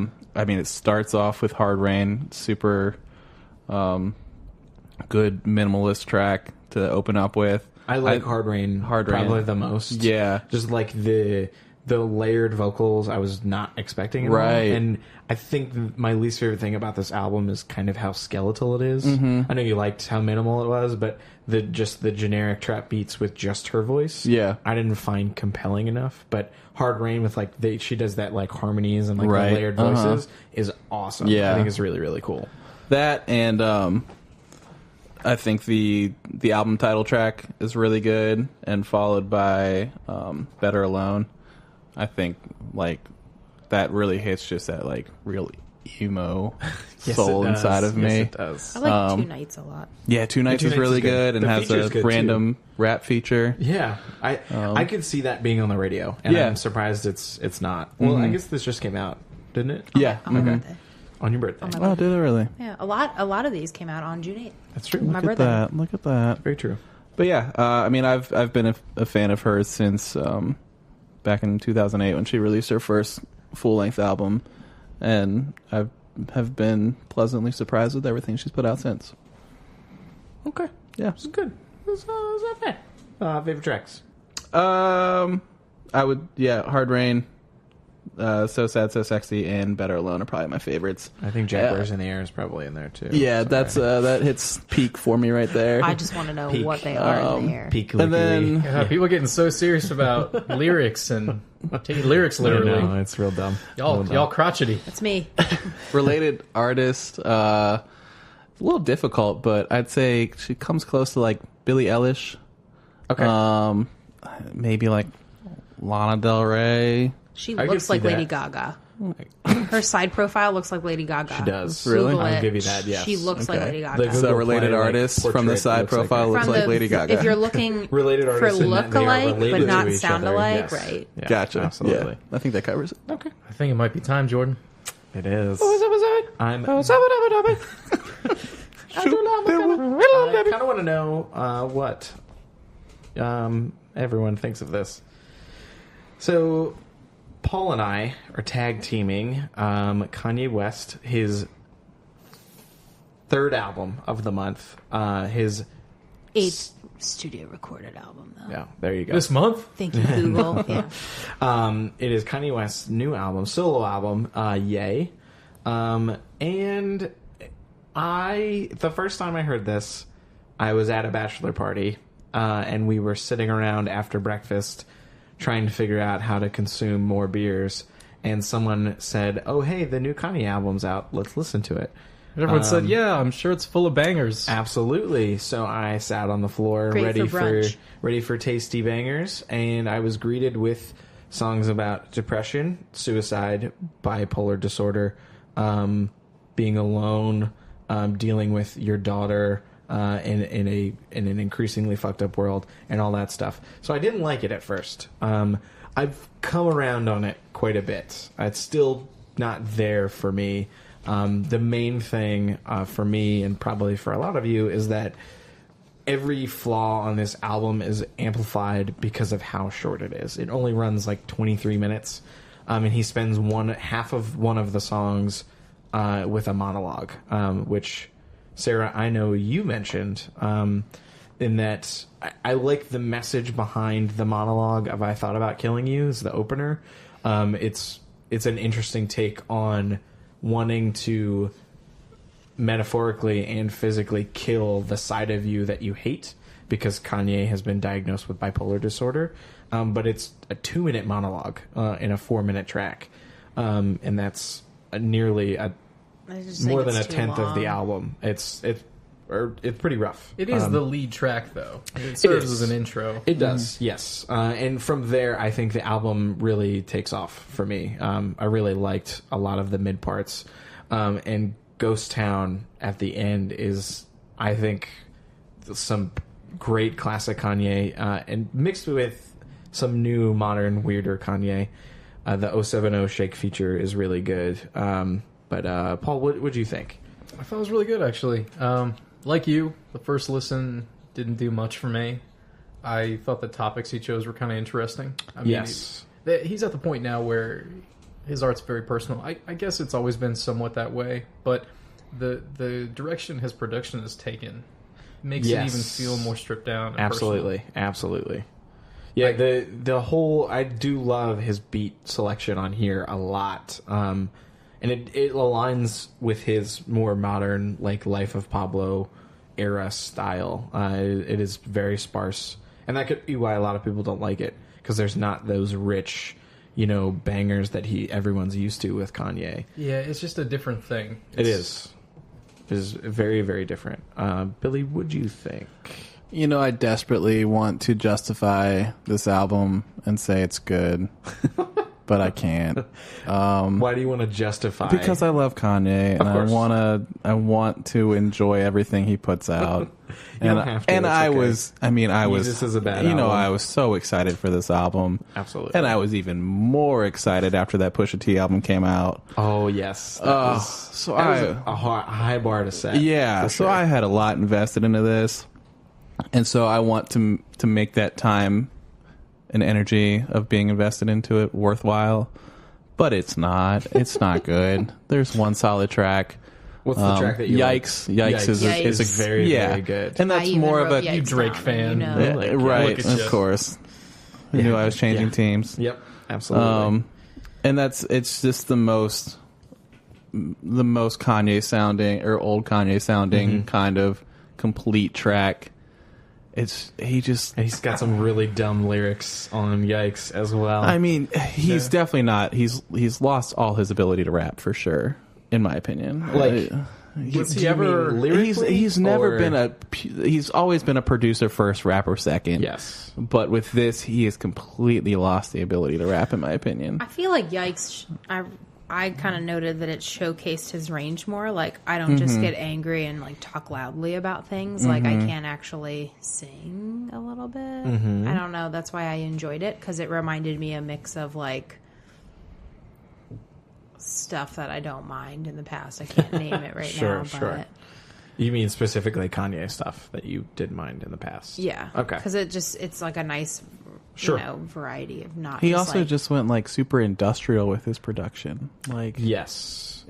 [SPEAKER 4] mean, it starts off with Hard Rain, super good minimalist track to open up with.
[SPEAKER 1] I like Hard Rain
[SPEAKER 4] Hard Rain.
[SPEAKER 1] probably the most.
[SPEAKER 4] Yeah.
[SPEAKER 1] Just like the the layered vocals I was not expecting at all.
[SPEAKER 4] Right.
[SPEAKER 1] And I think my least favorite thing about this album is kind of how skeletal it is. I know you liked how minimal it was, but the generic trap beats with just her voice, I didn't find compelling enough. But Hard Rain with like she does that like harmonies and like the layered voices is awesome. I think it's really, really cool.
[SPEAKER 4] That and I think the album title track is really good, and followed by Better Alone. I think like that really hits just that like real emo soul inside of me.
[SPEAKER 1] It does.
[SPEAKER 2] I like Two Nights a lot.
[SPEAKER 4] Yeah, Two Nights
[SPEAKER 1] Two
[SPEAKER 4] is
[SPEAKER 1] Nights
[SPEAKER 4] really
[SPEAKER 1] is good.
[SPEAKER 4] good and
[SPEAKER 1] The
[SPEAKER 4] has
[SPEAKER 1] feature's
[SPEAKER 4] a
[SPEAKER 1] good,
[SPEAKER 4] random rap feature.
[SPEAKER 1] Yeah, I could see that being on the radio, and I'm surprised it's not. Well, I guess this just came out, didn't it?
[SPEAKER 4] Yeah.
[SPEAKER 2] On my birthday.
[SPEAKER 1] On your birthday.
[SPEAKER 4] Oh, did it really?
[SPEAKER 2] Yeah, a lot of these came out on June 8th.
[SPEAKER 1] That's true.
[SPEAKER 2] My
[SPEAKER 4] Look at
[SPEAKER 2] birthday.
[SPEAKER 4] that. Look at that.
[SPEAKER 1] Very true.
[SPEAKER 4] But yeah, I mean, I've been a fan of hers since back in 2008 when she released her first full-length album, and I have been pleasantly surprised with everything she's put out since.
[SPEAKER 1] Okay.
[SPEAKER 4] Yeah.
[SPEAKER 1] It's good. It's not bad. Favorite tracks?
[SPEAKER 4] I would, Hard Rain, So Sad, So Sexy, and Better Alone are probably my favorites.
[SPEAKER 1] I think Jaguars in the Air is probably in there too.
[SPEAKER 4] Yeah,
[SPEAKER 1] So,
[SPEAKER 4] that's that hits peak for me right there.
[SPEAKER 2] I just want to know
[SPEAKER 1] Peak,
[SPEAKER 2] what they are in the air.
[SPEAKER 1] Peak
[SPEAKER 4] and then
[SPEAKER 3] Yeah, people getting so serious about lyrics and taking lyrics literally.
[SPEAKER 1] No, it's real dumb.
[SPEAKER 3] Y'all crotchety.
[SPEAKER 2] It's me.
[SPEAKER 4] related artist, a little difficult, but I'd say she comes close to like Billie Eilish.
[SPEAKER 1] Okay.
[SPEAKER 4] Maybe like Lana Del Rey.
[SPEAKER 2] She
[SPEAKER 1] I
[SPEAKER 2] looks
[SPEAKER 1] could
[SPEAKER 2] like
[SPEAKER 1] see
[SPEAKER 2] Lady
[SPEAKER 1] that.
[SPEAKER 2] Gaga. Her side profile looks like Lady Gaga.
[SPEAKER 1] She does.
[SPEAKER 4] Really?
[SPEAKER 2] Google
[SPEAKER 1] I'll
[SPEAKER 2] it.
[SPEAKER 1] give you that, yes.
[SPEAKER 2] She looks like Lady Gaga.
[SPEAKER 1] The Google
[SPEAKER 4] So related
[SPEAKER 1] Play, like,
[SPEAKER 4] artists from the
[SPEAKER 1] portrait
[SPEAKER 4] side
[SPEAKER 1] looks like
[SPEAKER 4] profile
[SPEAKER 1] her.
[SPEAKER 4] looks
[SPEAKER 2] From
[SPEAKER 4] like
[SPEAKER 2] the-
[SPEAKER 4] Lady Gaga.
[SPEAKER 2] If you're looking
[SPEAKER 1] Related
[SPEAKER 2] for
[SPEAKER 1] artists in that they are
[SPEAKER 2] look-alike
[SPEAKER 1] related
[SPEAKER 2] but not
[SPEAKER 1] to each
[SPEAKER 2] sound
[SPEAKER 1] other,
[SPEAKER 2] alike,
[SPEAKER 1] yes.
[SPEAKER 2] right?
[SPEAKER 1] Yeah,
[SPEAKER 4] Gotcha.
[SPEAKER 1] Absolutely.
[SPEAKER 4] Yeah, I think that covers it.
[SPEAKER 1] Okay.
[SPEAKER 3] I think it might be time, Jordan.
[SPEAKER 1] It is.
[SPEAKER 4] I'm.
[SPEAKER 1] I kind of want to know what everyone thinks of this. So, Paul and I are tag teaming Kanye West, his third album of the month. His
[SPEAKER 2] 8th studio recorded album, though.
[SPEAKER 1] yeah, there you go.
[SPEAKER 3] This month?
[SPEAKER 2] Thank you, Google. Yeah.
[SPEAKER 1] It is Kanye West's new album, solo album, Yay. And the first time I heard this, I was at a bachelor party, and we were sitting around after breakfast trying to figure out how to consume more beers. And someone said, "Oh, hey, the new Kanye album's out. Let's listen to it."
[SPEAKER 3] Everyone said, yeah, I'm sure it's full of bangers.
[SPEAKER 1] Absolutely. So I sat on the floor
[SPEAKER 2] Great
[SPEAKER 1] ready
[SPEAKER 2] for brunch.
[SPEAKER 1] ready for tasty bangers, and I was greeted with songs about depression, suicide, bipolar disorder, being alone, dealing with your daughter in an increasingly fucked up world, and all that stuff. So I didn't like it at first. I've come around on it quite a bit. It's still not there for me. The main thing for me, and probably for a lot of you, is that every flaw on this album is amplified because of how short it is. It only runs like 23 minutes, and he spends half of one of the songs with a monologue, which, Sarah, I know you mentioned, in that I like the message behind the monologue of "I Thought About Killing You" as the opener. It's an interesting take on wanting to metaphorically and physically kill the side of you that you hate, because Kanye has been diagnosed with bipolar disorder. But it's a 2-minute monologue in a 4-minute track, and that's nearly more than a tenth of the album. It's pretty rough.
[SPEAKER 3] It is the lead track, though. It serves
[SPEAKER 1] is.
[SPEAKER 3] as an intro.
[SPEAKER 1] It does, yes. And from there, I think the album really takes off for me. I really liked a lot of the mid parts. And Ghost Town at the end is, I think, some great classic Kanye, and mixed with some new, modern, weirder Kanye. The 070 Shake feature is really good. But Paul, what do you think?
[SPEAKER 3] I thought it was really good, actually. Like you, the first listen didn't do much for me. I thought the topics he chose were kind of interesting. I mean,
[SPEAKER 1] Yes.
[SPEAKER 3] he's at the point now where his art's very personal. I guess it's always been somewhat that way, but the direction his production has taken makes it even feel more stripped down. And
[SPEAKER 1] Absolutely. Yeah, the whole, I do love his beat selection on here a lot. And it aligns with his more modern, like, Life of Pablo era style. It is very sparse. And that could be why a lot of people don't like it, because there's not those rich, bangers that everyone's used to with Kanye.
[SPEAKER 3] Yeah, it's just a different thing.
[SPEAKER 1] It is. It is very, very different. Billy, what'd you think?
[SPEAKER 4] I desperately want to justify this album and say it's good, but I can't.
[SPEAKER 1] Why do you want to justify?
[SPEAKER 4] Because I love Kanye, and I want to enjoy everything he puts out.
[SPEAKER 1] You don't have to.
[SPEAKER 4] And
[SPEAKER 1] it's
[SPEAKER 4] I
[SPEAKER 1] okay.
[SPEAKER 4] was,
[SPEAKER 1] Jesus is a bad album.
[SPEAKER 4] I was so excited for this album.
[SPEAKER 1] Absolutely.
[SPEAKER 4] And I was even more excited after that Pusha T album came out.
[SPEAKER 1] Oh, yes. That was a high bar to set.
[SPEAKER 4] Yeah,
[SPEAKER 1] for
[SPEAKER 4] so
[SPEAKER 1] sure.
[SPEAKER 4] I had a lot invested into this. And so I want to make that time and energy of being invested into it worthwhile. But it's not. It's not good. There's one solid track.
[SPEAKER 1] What's the track that you like?
[SPEAKER 4] Yikes is
[SPEAKER 1] is very, very good.
[SPEAKER 4] And that's more of a
[SPEAKER 3] Drake fan.
[SPEAKER 4] right,
[SPEAKER 3] Look at
[SPEAKER 4] of
[SPEAKER 3] you.
[SPEAKER 4] course. I knew I was changing teams.
[SPEAKER 1] Yep, absolutely.
[SPEAKER 4] And it's just the most Kanye sounding or old Kanye sounding kind of complete track.
[SPEAKER 1] He's got some really dumb lyrics on Yikes as well.
[SPEAKER 4] I mean, he's definitely not. He's lost all his ability to rap for sure, in my opinion.
[SPEAKER 1] Like,
[SPEAKER 3] Was he ever
[SPEAKER 1] lyrically?
[SPEAKER 4] He's never
[SPEAKER 1] or-
[SPEAKER 4] been he's always been a producer first, rapper second.
[SPEAKER 1] Yes.
[SPEAKER 4] But with this, he has completely lost the ability to rap, in my opinion.
[SPEAKER 2] I feel like Yikes, I kind of noted that it showcased his range more. Like, I don't just get angry and, like, talk loudly about things. Like, I can actually sing a little bit. I don't know. That's why I enjoyed it, because it reminded me a mix of, like, stuff that I don't mind in the past. I can't name it right now.
[SPEAKER 1] Sure. You mean specifically Kanye stuff that you did mind in the past?
[SPEAKER 2] Yeah.
[SPEAKER 1] Okay.
[SPEAKER 2] Because it's like a nice, variety of not.
[SPEAKER 4] He
[SPEAKER 2] just
[SPEAKER 4] also
[SPEAKER 2] like,
[SPEAKER 4] just went like super industrial with his production. Like,
[SPEAKER 1] Yes.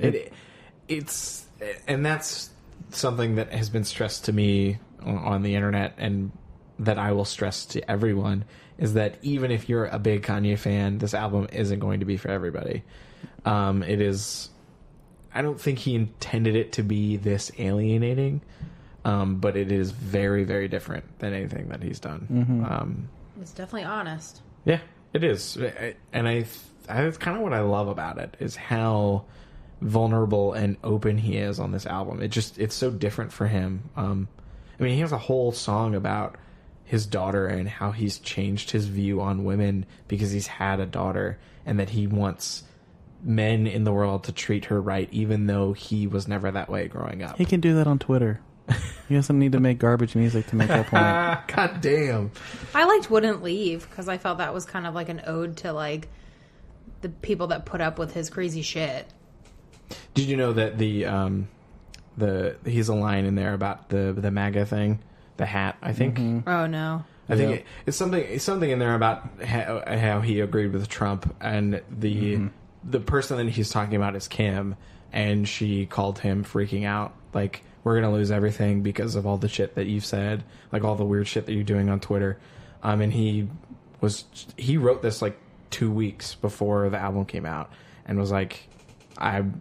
[SPEAKER 1] It's and that's something that has been stressed to me on the internet, and that I will stress to everyone, is that even if you're a big Kanye fan, this album isn't going to be for everybody. It is. I don't think he intended it to be this alienating, but it is very, very different than anything that he's done.
[SPEAKER 2] it's definitely honest.
[SPEAKER 1] Yeah, it is, and that's kind of what I love about it, is how vulnerable and open he is on this album. It's so different for him. I mean, he has a whole song about his daughter and how he's changed his view on women because he's had a daughter, and that he wants men in the world to treat her right, even though he was never that way growing up.
[SPEAKER 4] he can do that on Twitter. He doesn't need to make garbage music to make that point.
[SPEAKER 1] God damn.
[SPEAKER 2] I liked Wouldn't Leave because I felt that was kind of like an ode to like the people that put up with his crazy shit.
[SPEAKER 1] Did you know that he's a line in there about the MAGA thing, the hat? I think.
[SPEAKER 2] Oh no.
[SPEAKER 1] I think it's something in there about how he agreed with Trump, and the person that he's talking about is Kim, and she called him freaking out, like, we're gonna lose everything because of all the shit that you've said, like all the weird shit that you're doing on Twitter. And he wrote this like 2 weeks before the album came out, and was like,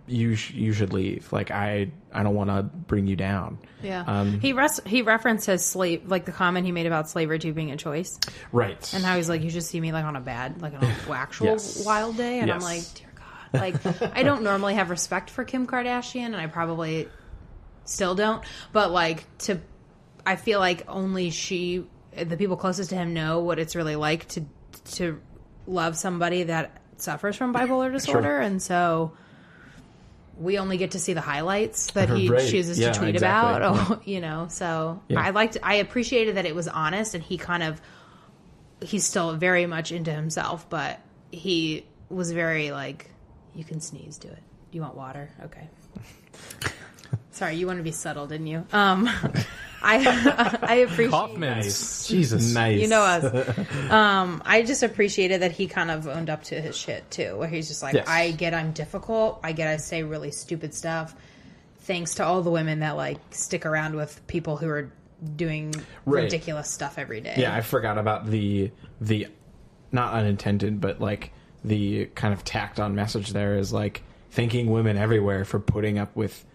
[SPEAKER 1] you should leave. Like, I don't want to bring you down.
[SPEAKER 2] Yeah. He referenced his slave, like the comment he made about slavery to being a choice,
[SPEAKER 1] Right.
[SPEAKER 2] and how he's like, you just see me like on an actual
[SPEAKER 1] Yes.
[SPEAKER 2] wild day, and I'm
[SPEAKER 1] Yes.
[SPEAKER 2] like, dear God, like I don't normally have respect for Kim Kardashian, and I probably still don't, but like I feel like only the people closest to him know what it's really like to love somebody that suffers from bipolar disorder, and so we only get to see the highlights that he
[SPEAKER 1] Right.
[SPEAKER 2] chooses
[SPEAKER 1] Yeah,
[SPEAKER 2] to tweet
[SPEAKER 1] exactly.
[SPEAKER 2] about. So
[SPEAKER 1] Yeah.
[SPEAKER 2] I appreciated that it was honest, and he's still very much into himself, but he was very like, you can sneeze, do it. Do you want water? Okay. Sorry, you want to be subtle, didn't you? I appreciate
[SPEAKER 3] Kaufman's.
[SPEAKER 1] Jesus. Nice.
[SPEAKER 2] You know us. I just appreciated that he kind of owned up to his shit too, where he's just like,
[SPEAKER 1] Yes.
[SPEAKER 2] I get I'm difficult. I get I say really stupid stuff. Thanks to all the women that like stick around with people who are doing
[SPEAKER 1] Right.
[SPEAKER 2] ridiculous stuff every day.
[SPEAKER 1] Yeah, I forgot about the not unintended, but like the kind of tacked on message there is like thanking women everywhere for putting up with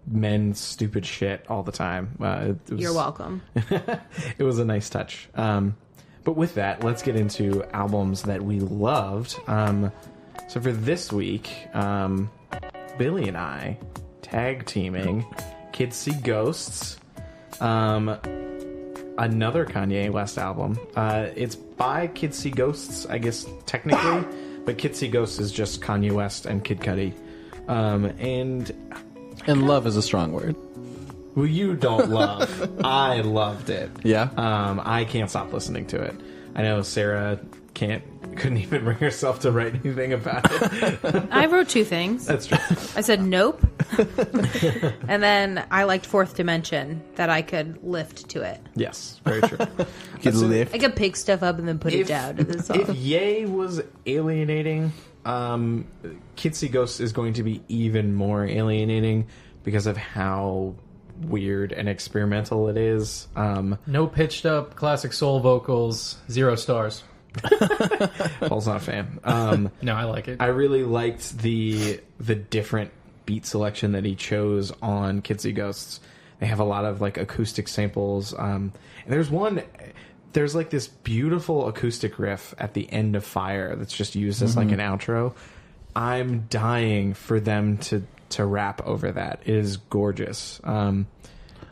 [SPEAKER 1] men's stupid shit all the time. It was,
[SPEAKER 2] You're welcome.
[SPEAKER 1] it was a nice touch. But with that, let's get into albums that we loved. So for this week, Billy and I tag teaming Kids See Ghosts, another Kanye West album. It's by Kids See Ghosts, I guess, technically, but Kids See Ghosts is just Kanye West and Kid Cudi.
[SPEAKER 4] And love is a strong word.
[SPEAKER 1] Well, you don't love. I loved it.
[SPEAKER 4] Yeah.
[SPEAKER 1] I can't stop listening to it. I know Sarah couldn't even bring herself to write anything about it.
[SPEAKER 2] I wrote 2 things.
[SPEAKER 1] That's true.
[SPEAKER 2] I said nope. And then I liked Fourth Dimension, that I could lift to it.
[SPEAKER 1] Yes, very true.
[SPEAKER 2] I could pick stuff up and then put it down to the song.
[SPEAKER 1] If Ye was alienating, Kids See Ghosts is going to be even more alienating because of how weird and experimental it is.
[SPEAKER 3] No pitched up classic soul vocals, 0 stars.
[SPEAKER 1] Paul's not a fan.
[SPEAKER 3] No, I like it.
[SPEAKER 1] I really liked the different beat selection that he chose on Kids See Ghosts. They have a lot of like acoustic samples. And there's like this beautiful acoustic riff at the end of Fire that's just used as like an outro. I'm dying for them to rap over that. It is gorgeous. I'm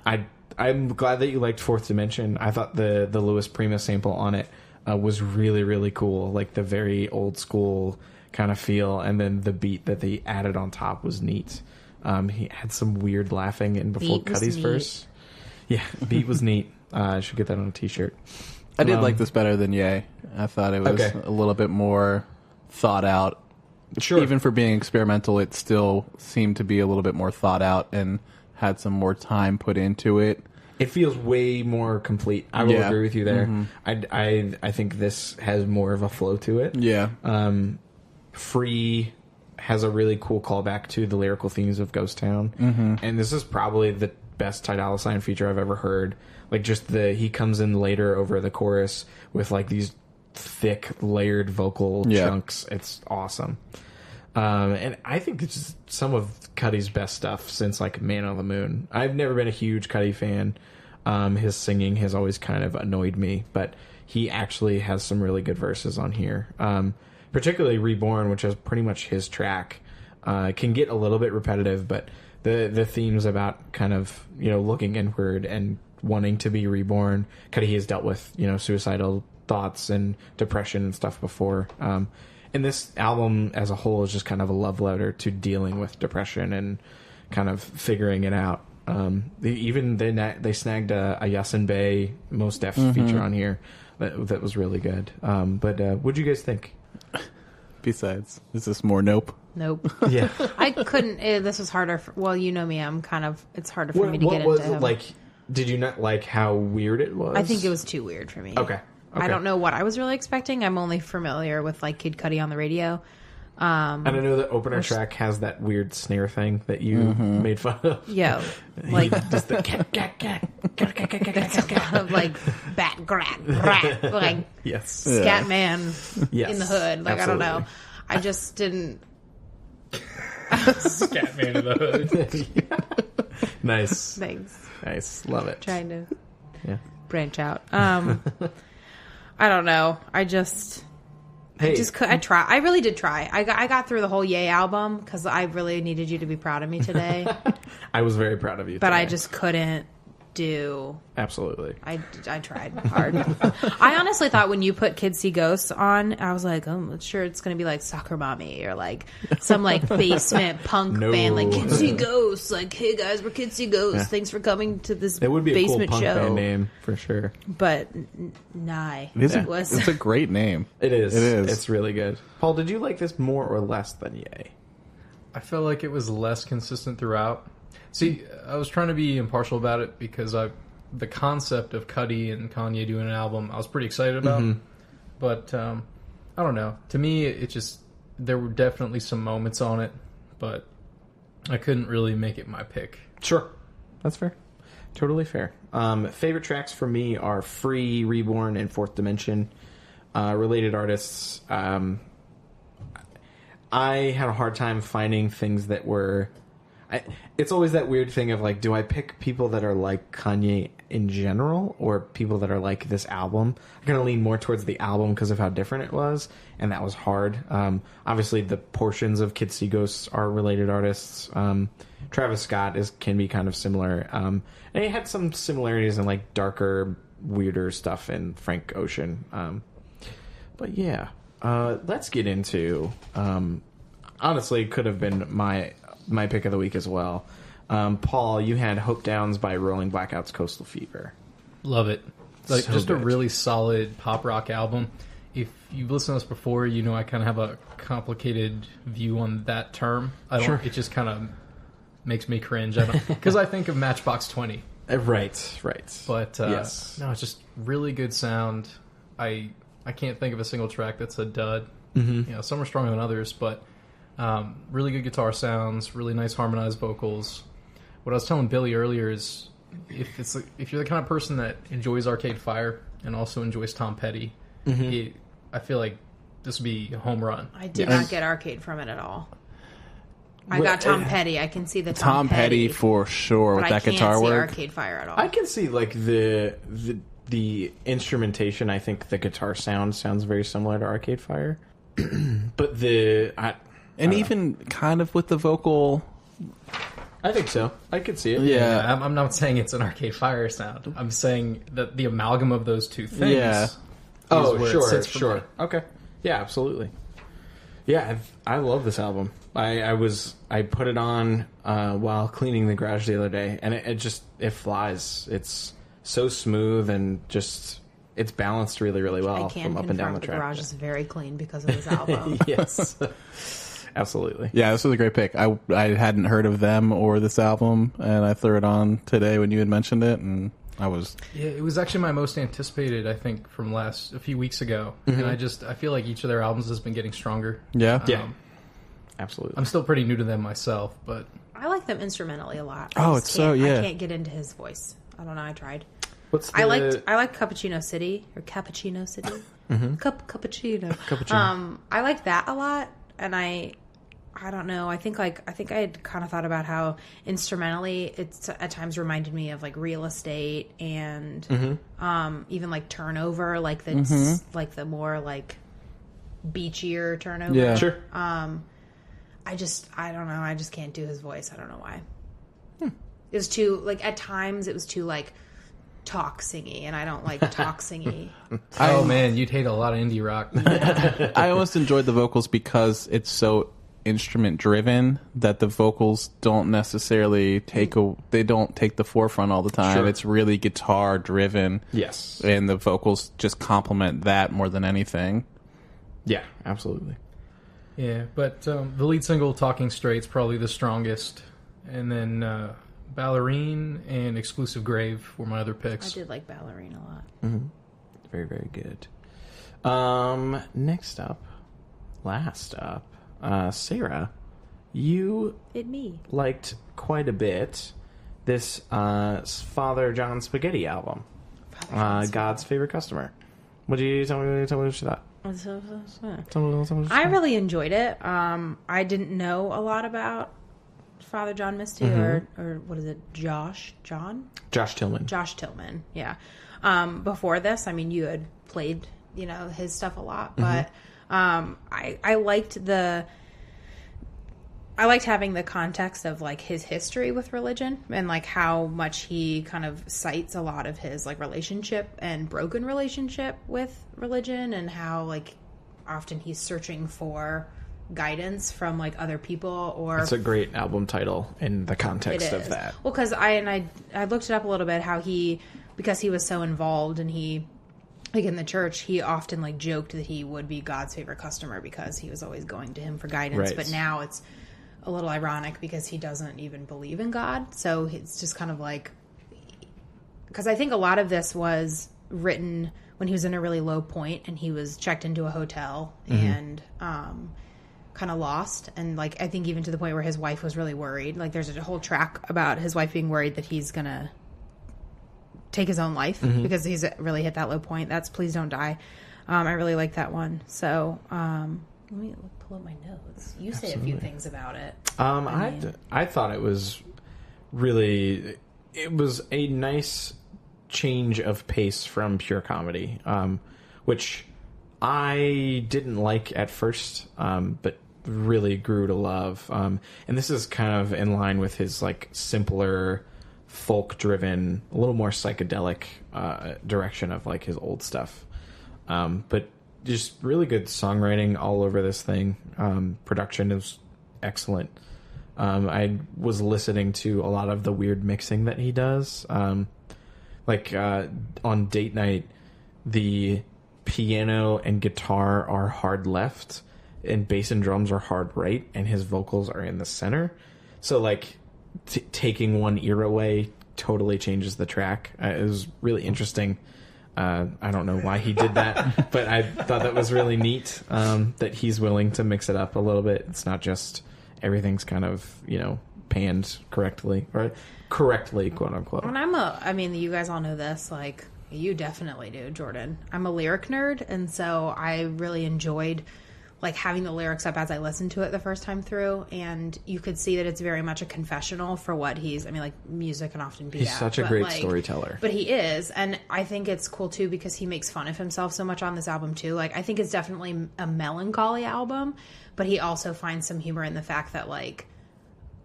[SPEAKER 1] glad that you liked Fourth Dimension. I thought the Louis Prima sample on it was really, really cool. Like the very old school kind of feel, and then the beat that they added on top was neat. He had some weird laughing in before Cudi's verse. Yeah, beat was neat. I should get that on a t-shirt.
[SPEAKER 4] I did like this better than Ye. I thought it was a little bit more thought out.
[SPEAKER 1] Sure.
[SPEAKER 4] Even for being experimental, it still seemed to be a little bit more thought out and had some more time put into it.
[SPEAKER 1] It feels way more complete. I will agree with you there. I think this has more of a flow to it.
[SPEAKER 4] Yeah.
[SPEAKER 1] Free has a really cool callback to the lyrical themes of Ghost Town. And this is probably the best Ty Dolla $ign feature I've ever heard. Like just he comes in later over the chorus with like these thick layered vocal chunks. It's awesome. And I think it's just some of Cudi's best stuff since like Man on the Moon. I've never been a huge Cudi fan. His singing has always kind of annoyed me, but he actually has some really good verses on here. Particularly Reborn, which is pretty much his track, can get a little bit repetitive, but the themes about kind of, looking inward and wanting to be reborn. Cudi has dealt with, suicidal thoughts and depression and stuff before. And this album as a whole is just kind of a love letter to dealing with depression and kind of figuring it out. They snagged a Yasin Bey Mos Def feature on here that was really good. But what'd you guys think?
[SPEAKER 4] Besides, is this more nope?
[SPEAKER 2] Nope.
[SPEAKER 1] Yeah.
[SPEAKER 2] I couldn't. This was harder. Well, you know me. It's harder for me to get into.
[SPEAKER 1] What was it like? Did you not like how weird it was?
[SPEAKER 2] I think it was too weird for me.
[SPEAKER 1] Okay.
[SPEAKER 2] I don't know what I was really expecting. I'm only familiar with like Kid Cudi on the radio.
[SPEAKER 1] And I know the opener track has that weird snare thing that you made fun of.
[SPEAKER 2] Yeah, like
[SPEAKER 1] just the
[SPEAKER 2] that's kind of like bat grat rat, like
[SPEAKER 1] yes,
[SPEAKER 2] scat man
[SPEAKER 1] yes,
[SPEAKER 2] in the hood. Like
[SPEAKER 1] absolutely.
[SPEAKER 2] I don't know. I just didn't.
[SPEAKER 3] Scat man in the hood.
[SPEAKER 1] Nice.
[SPEAKER 2] Thanks.
[SPEAKER 1] Nice. Love it.
[SPEAKER 2] Trying to
[SPEAKER 1] Yeah.
[SPEAKER 2] branch out. I don't know. I just could. I try. I really did try. I got through the whole Ye album because I really needed you to be proud of me today.
[SPEAKER 1] I was very proud of you.
[SPEAKER 2] But
[SPEAKER 1] today.
[SPEAKER 2] I just couldn't do.
[SPEAKER 1] Absolutely.
[SPEAKER 2] I tried hard. I honestly thought when you put Kids See Ghosts on, I was like, I'm sure it's going to be like Soccer Mommy or like some like basement punk band like Kids See Ghosts. Like, hey guys, we're Kids See Ghosts.
[SPEAKER 1] Yeah.
[SPEAKER 2] Thanks for coming to this
[SPEAKER 1] It would be
[SPEAKER 2] basement
[SPEAKER 1] a cool punk
[SPEAKER 2] show.
[SPEAKER 1] band name for sure.
[SPEAKER 2] But it was.
[SPEAKER 4] It's a great name.
[SPEAKER 1] It is.
[SPEAKER 4] It is.
[SPEAKER 1] It's really good. Paul, did you like this more or less than Ye?
[SPEAKER 3] I felt like it was less consistent throughout. See, I was trying to be impartial about it because the concept of Cudi and Kanye doing an album, I was pretty excited about. But I don't know. To me, it just there were definitely some moments on it, but I couldn't really make it my pick.
[SPEAKER 1] Sure. That's fair. Totally fair. Favorite tracks for me are Free, Reborn, and Fourth Dimension. Related artists. I had a hard time finding things that were... it's always that weird thing of like, do I pick people that are like Kanye in general or people that are like this album? I'm going to lean more towards the album because of how different it was, and that was hard. Obviously, the portions of Kids See Ghosts are related artists. Travis Scott can be kind of similar. And he had some similarities in like darker, weirder stuff in Frank Ocean. But yeah, let's get into... honestly, it could have been my pick of the week as well. Paul, you had Hope Downs by Rolling Blackouts Coastal Fever.
[SPEAKER 3] Love it. Like,
[SPEAKER 1] So
[SPEAKER 3] just
[SPEAKER 1] good.
[SPEAKER 3] a really solid pop rock album. If you've listened to us before, you know I kind of have a complicated view on that term.
[SPEAKER 1] Sure.
[SPEAKER 3] It just kind of makes me cringe. Because I think of Matchbox 20.
[SPEAKER 1] Right.
[SPEAKER 3] But
[SPEAKER 1] yes.
[SPEAKER 3] no, it's just really good sound. I can't think of a single track that's a dud.
[SPEAKER 1] Mm-hmm.
[SPEAKER 3] You know, some are stronger than others, but really good guitar sounds, really nice harmonized vocals. What I was telling Billy earlier is if you're the kind of person that enjoys Arcade Fire and also enjoys Tom Petty, I feel like this would be a home run.
[SPEAKER 2] I did not get Arcade from it at all. I got Tom Petty. I can see the
[SPEAKER 4] Tom Petty for sure with that guitar
[SPEAKER 2] I can't see
[SPEAKER 4] work.
[SPEAKER 2] Arcade Fire at all.
[SPEAKER 1] I can see like the instrumentation. I think the guitar sounds very similar to Arcade Fire, but
[SPEAKER 4] even kind of with the vocal.
[SPEAKER 1] I think so. I could see it.
[SPEAKER 4] Yeah.
[SPEAKER 3] I'm not saying it's an Arcade Fire sound. I'm saying that the amalgam of those two things.
[SPEAKER 4] Yeah.
[SPEAKER 1] Oh,
[SPEAKER 3] where it
[SPEAKER 1] sure,
[SPEAKER 3] sits for
[SPEAKER 1] sure.
[SPEAKER 3] me.
[SPEAKER 1] Okay. Yeah, absolutely. Yeah, I love this album. I put it on while cleaning the garage the other day, and it flies. It's so smooth and just it's balanced really, really well
[SPEAKER 2] I can
[SPEAKER 1] from up and down
[SPEAKER 2] confirm
[SPEAKER 1] the
[SPEAKER 2] the
[SPEAKER 1] track.
[SPEAKER 2] garage is very clean because of this album.
[SPEAKER 1] Yes, absolutely.
[SPEAKER 4] Yeah, this was a great pick. I hadn't heard of them or this album, and I threw it on today when you had mentioned it, and I was...
[SPEAKER 3] Yeah, it was actually my most anticipated, I think, from a few weeks ago. And I feel like each of their albums has been getting stronger.
[SPEAKER 4] Yeah?
[SPEAKER 1] Yeah, absolutely.
[SPEAKER 3] I'm still pretty new to them myself, but
[SPEAKER 2] I like them instrumentally a lot.
[SPEAKER 4] Oh,
[SPEAKER 2] I
[SPEAKER 4] it's
[SPEAKER 2] just
[SPEAKER 4] so, yeah.
[SPEAKER 2] I can't get into his voice. I don't know. I tried.
[SPEAKER 1] What's the,
[SPEAKER 2] I liked Cappuccino City or Cappuccino City. Cappuccino. I like that a lot, and I don't know. I think I had kind of thought about how instrumentally it's at times reminded me of like Real Estate and even like Turnover, like like the more like beachier Turnover.
[SPEAKER 4] Yeah.
[SPEAKER 1] Sure.
[SPEAKER 2] I don't know. I just can't do his voice. I don't know why. It was too like at times it was too like talk singy, and I don't like talk singy.
[SPEAKER 3] oh man, you'd hate a lot of indie rock.
[SPEAKER 4] I almost enjoyed the vocals because it's so instrument driven that the vocals don't necessarily take the forefront all the time.
[SPEAKER 1] Sure.
[SPEAKER 4] It's really guitar driven.
[SPEAKER 1] Yes.
[SPEAKER 4] And the vocals just complement that more than anything.
[SPEAKER 1] Yeah, absolutely.
[SPEAKER 3] Yeah, but the lead single, Talking Straight's probably the strongest. And then Ballerine and Exclusive Grave were my other
[SPEAKER 2] I
[SPEAKER 3] picks.
[SPEAKER 2] did like Ballerina a lot.
[SPEAKER 1] Very, very good. Last up, Sarah, you
[SPEAKER 2] Me.
[SPEAKER 1] liked quite a bit this Father John Spaghetti album, God's Favorite Customer. What do you tell me what you thought?
[SPEAKER 2] I really enjoyed it. I didn't know a lot about Father John Misty or what is it, Josh Tillman. Yeah. Before this, I mean, you had played, his stuff a lot, but I liked having the context of like his history with religion and like how much he kind of cites a lot of his like relationship and broken relationship with religion, and how like often he's searching for guidance from like other people. Or
[SPEAKER 1] It's a great album title in the context of that.
[SPEAKER 2] Well, because I looked it up a little bit how because he was so involved and he like in the church, he often like joked that he would be God's favorite customer because he was always going to him for guidance.
[SPEAKER 1] Right.
[SPEAKER 2] But now it's a little ironic because he doesn't even believe in God. So it's just kind of like, because I think a lot of this was written when he was in a really low point and he was checked into a hotel and kind of lost. And like, I think even to the point where his wife was really worried. Like there's a whole track about his wife being worried that he's going to take his own life because he's really hit that low point. That's Please Don't Die. I really like that one. So let me pull up my notes. You say a few things about it.
[SPEAKER 1] I thought it was really, it was a nice change of pace from pure comedy, which I didn't like at first, but really grew to love. And this is kind of in line with his like simpler, folk-driven, a little more psychedelic direction of like his old stuff. But just really good songwriting all over this thing. Production is excellent. I was listening to a lot of the weird mixing that he does. On Date Night, the piano and guitar are hard left, and bass and drums are hard right, and his vocals are in the center. So, like, taking one ear away totally changes the track. It was really interesting. I don't know why he did that, but I thought that was really neat, that he's willing to mix it up a little bit. It's not just everything's kind of, panned correctly, or correctly, quote unquote.
[SPEAKER 2] And you guys all know this, like, you definitely do, Jordan. I'm a lyric nerd, and so I really enjoyed like having the lyrics up as I listened to it the first time through, and you could see that it's very much a confessional for what he's, music can often be.
[SPEAKER 1] He's such a great storyteller.
[SPEAKER 2] But he is, and I think it's cool too because he makes fun of himself so much on this album too. Like, I think it's definitely a melancholy album, but he also finds some humor in the fact that, like,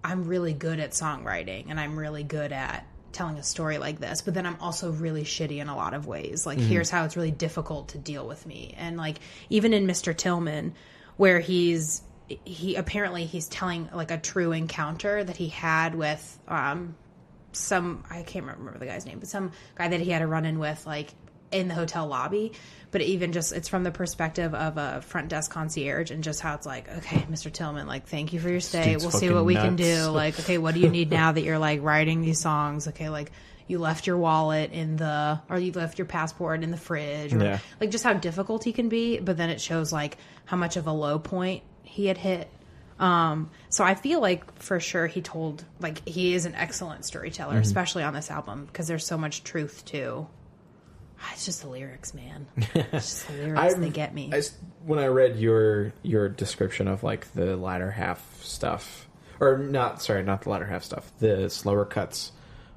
[SPEAKER 2] I'm really good at songwriting and I'm really good at telling a story like this, but then I'm also really shitty in a lot of ways. Like, here's how it's really difficult to deal with me. And like, even in Mr. Tillman, where he's telling like a true encounter that he had with some, I can't remember the guy's name, but some guy that he had a run-in with, like, in the hotel lobby. But even just, it's from the perspective of a front desk concierge, and just how it's like, okay, Mr. Tillman, like, thank you for your stay. We'll see what we can do. Like, okay, what do you need now that you're like writing these songs? Okay, like, you left your wallet or you left your passport in the fridge, or like, just how difficult he can be. But then it shows like how much of a low point he had hit. So I feel like for sure he is an excellent storyteller, especially on this album, because there's so much truth too. It's just the lyrics, man. It's just the lyrics that get me.
[SPEAKER 1] When I read your description of like the latter half stuff, or not the latter half stuff, the slower cuts.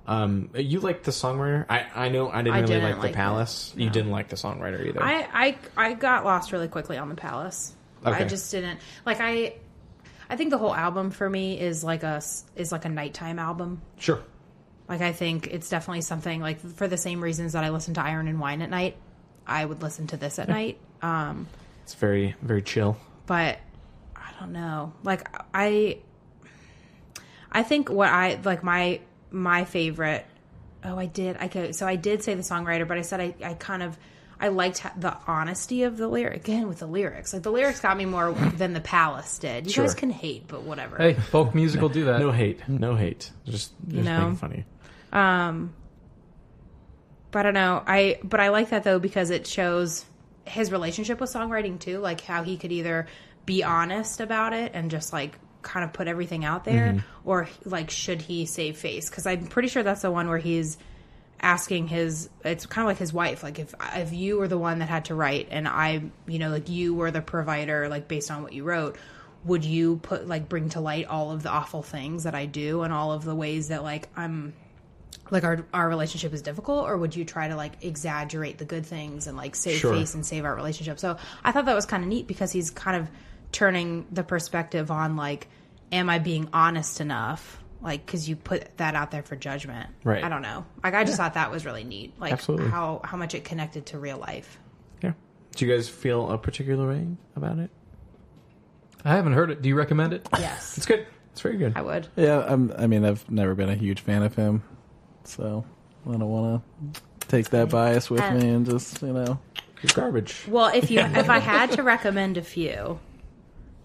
[SPEAKER 1] You liked the songwriter? I know I didn't really like the Palace. No. You didn't like the songwriter either.
[SPEAKER 2] I got lost really quickly on the Palace. Okay. I just didn't like. I think the whole album for me is like a nighttime album.
[SPEAKER 1] Sure.
[SPEAKER 2] Like, I think it's definitely something, like, for the same reasons that I listen to Iron and Wine at night, I would listen to this at night.
[SPEAKER 1] It's very, very chill.
[SPEAKER 2] But I don't know. Like, I think what my favorite. Oh, I did. So I did say the songwriter, but I said I liked the honesty of the lyric. Again, with the lyrics. Like, the lyrics got me more than the Palace did. You guys can hate, but whatever.
[SPEAKER 3] Hey, folk music will do that.
[SPEAKER 1] No hate. Just being funny.
[SPEAKER 2] But I don't know. But I like that though, because it shows his relationship with songwriting too, like how he could either be honest about it and just like kind of put everything out there, or like, should he save face? Because I'm pretty sure that's the one where he's asking it's kind of like his wife, like, if you were the one that had to write and I, like, you were the provider, like, based on what you wrote, would you bring to light all of the awful things that I do and all of the ways that, like, I'm like, our relationship is difficult, or would you try to like exaggerate the good things and like save face and save our relationship? So I thought that was kind of neat, because he's kind of turning the perspective on, like, am I being honest enough? Like, because you put that out there for judgment.
[SPEAKER 1] Right.
[SPEAKER 2] I don't know. Like, I just thought that was really neat. Like,
[SPEAKER 1] absolutely.
[SPEAKER 2] How much it connected to real life.
[SPEAKER 1] Yeah. Do you guys feel a particular way about it?
[SPEAKER 3] I haven't heard it. Do you recommend it?
[SPEAKER 2] Yes.
[SPEAKER 1] It's good. It's very good.
[SPEAKER 2] I would.
[SPEAKER 4] Yeah, I've never been a huge fan of him, so I don't want to take that bias with me and just,
[SPEAKER 1] You're garbage.
[SPEAKER 2] Well, if I had to recommend a few,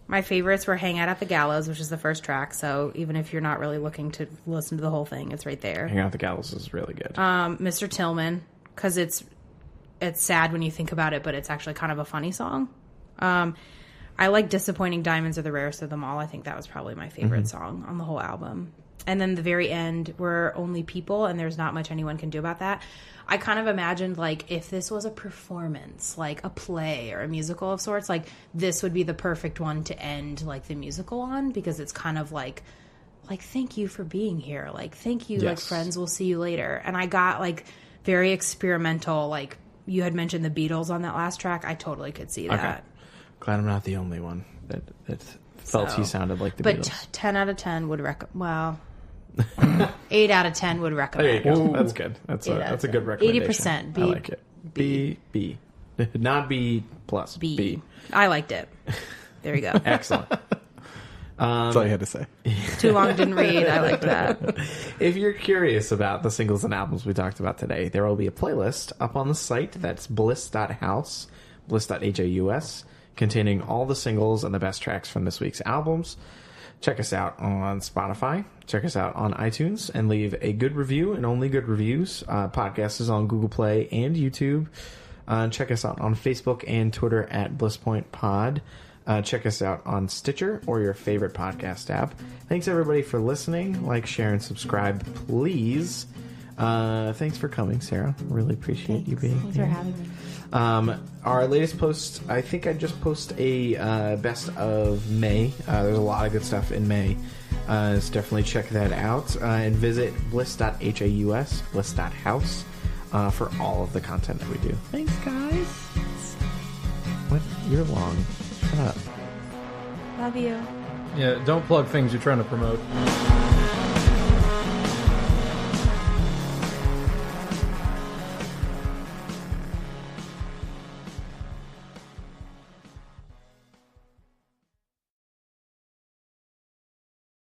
[SPEAKER 2] my favorites were Hang Out at the Gallows, which is the first track, so even if you're not really looking to listen to the whole thing, it's right there.
[SPEAKER 1] Hang Out at the Gallows is really good.
[SPEAKER 2] Mr. Tillman, because it's sad when you think about it, but it's actually kind of a funny song. I like Disappointing Diamonds Are the Rarest of Them All. I think that was probably my favorite song on the whole album. And then the very end, we're only people, and there's not much anyone can do about that. I kind of imagined, like, if this was a performance, like a play or a musical of sorts, like, this would be the perfect one to end, like, the musical on, because it's kind of like, thank you for being here. Like, thank you, like, friends, we'll see you later. And I got, like, very experimental, like, you had mentioned the Beatles on that last track. I totally could see that.
[SPEAKER 1] Okay. Glad I'm not the only one that felt he sounded like the Beatles.
[SPEAKER 2] But 10 out of 10 would recommend, 8 out of 10 would recommend.
[SPEAKER 1] There you go. That's good. That's a good recommendation.
[SPEAKER 2] 80% B.
[SPEAKER 1] I like it. B. Not B plus.
[SPEAKER 2] B. I liked it. There you go.
[SPEAKER 1] Excellent.
[SPEAKER 4] That's all you had to say.
[SPEAKER 2] Too long, didn't read. I liked that.
[SPEAKER 1] If you're curious about the singles and albums we talked about today, there will be a playlist up on the site. That's bliss.house, bliss.haus, containing all the singles and the best tracks from this week's albums. Check us out on Spotify. Check us out on iTunes and leave a good review, and only good reviews. Podcast is on Google Play and YouTube. Check us out on Facebook and Twitter at Blisspoint Pod. Check us out on Stitcher or your favorite podcast app. Thanks, everybody, for listening. Like, share, and subscribe, please. Thanks for coming, Sarah. Really appreciate you being
[SPEAKER 2] Thanks
[SPEAKER 1] here.
[SPEAKER 2] for having me.
[SPEAKER 1] Our latest post, I think I just posted a best of May. There's a lot of good stuff in May. So definitely check that out. And visit bliss.haus, bliss.house, for all of the content that we do. Thanks, guys. What? You're long. Shut up.
[SPEAKER 2] Love you.
[SPEAKER 3] Yeah, don't plug things you're trying to promote.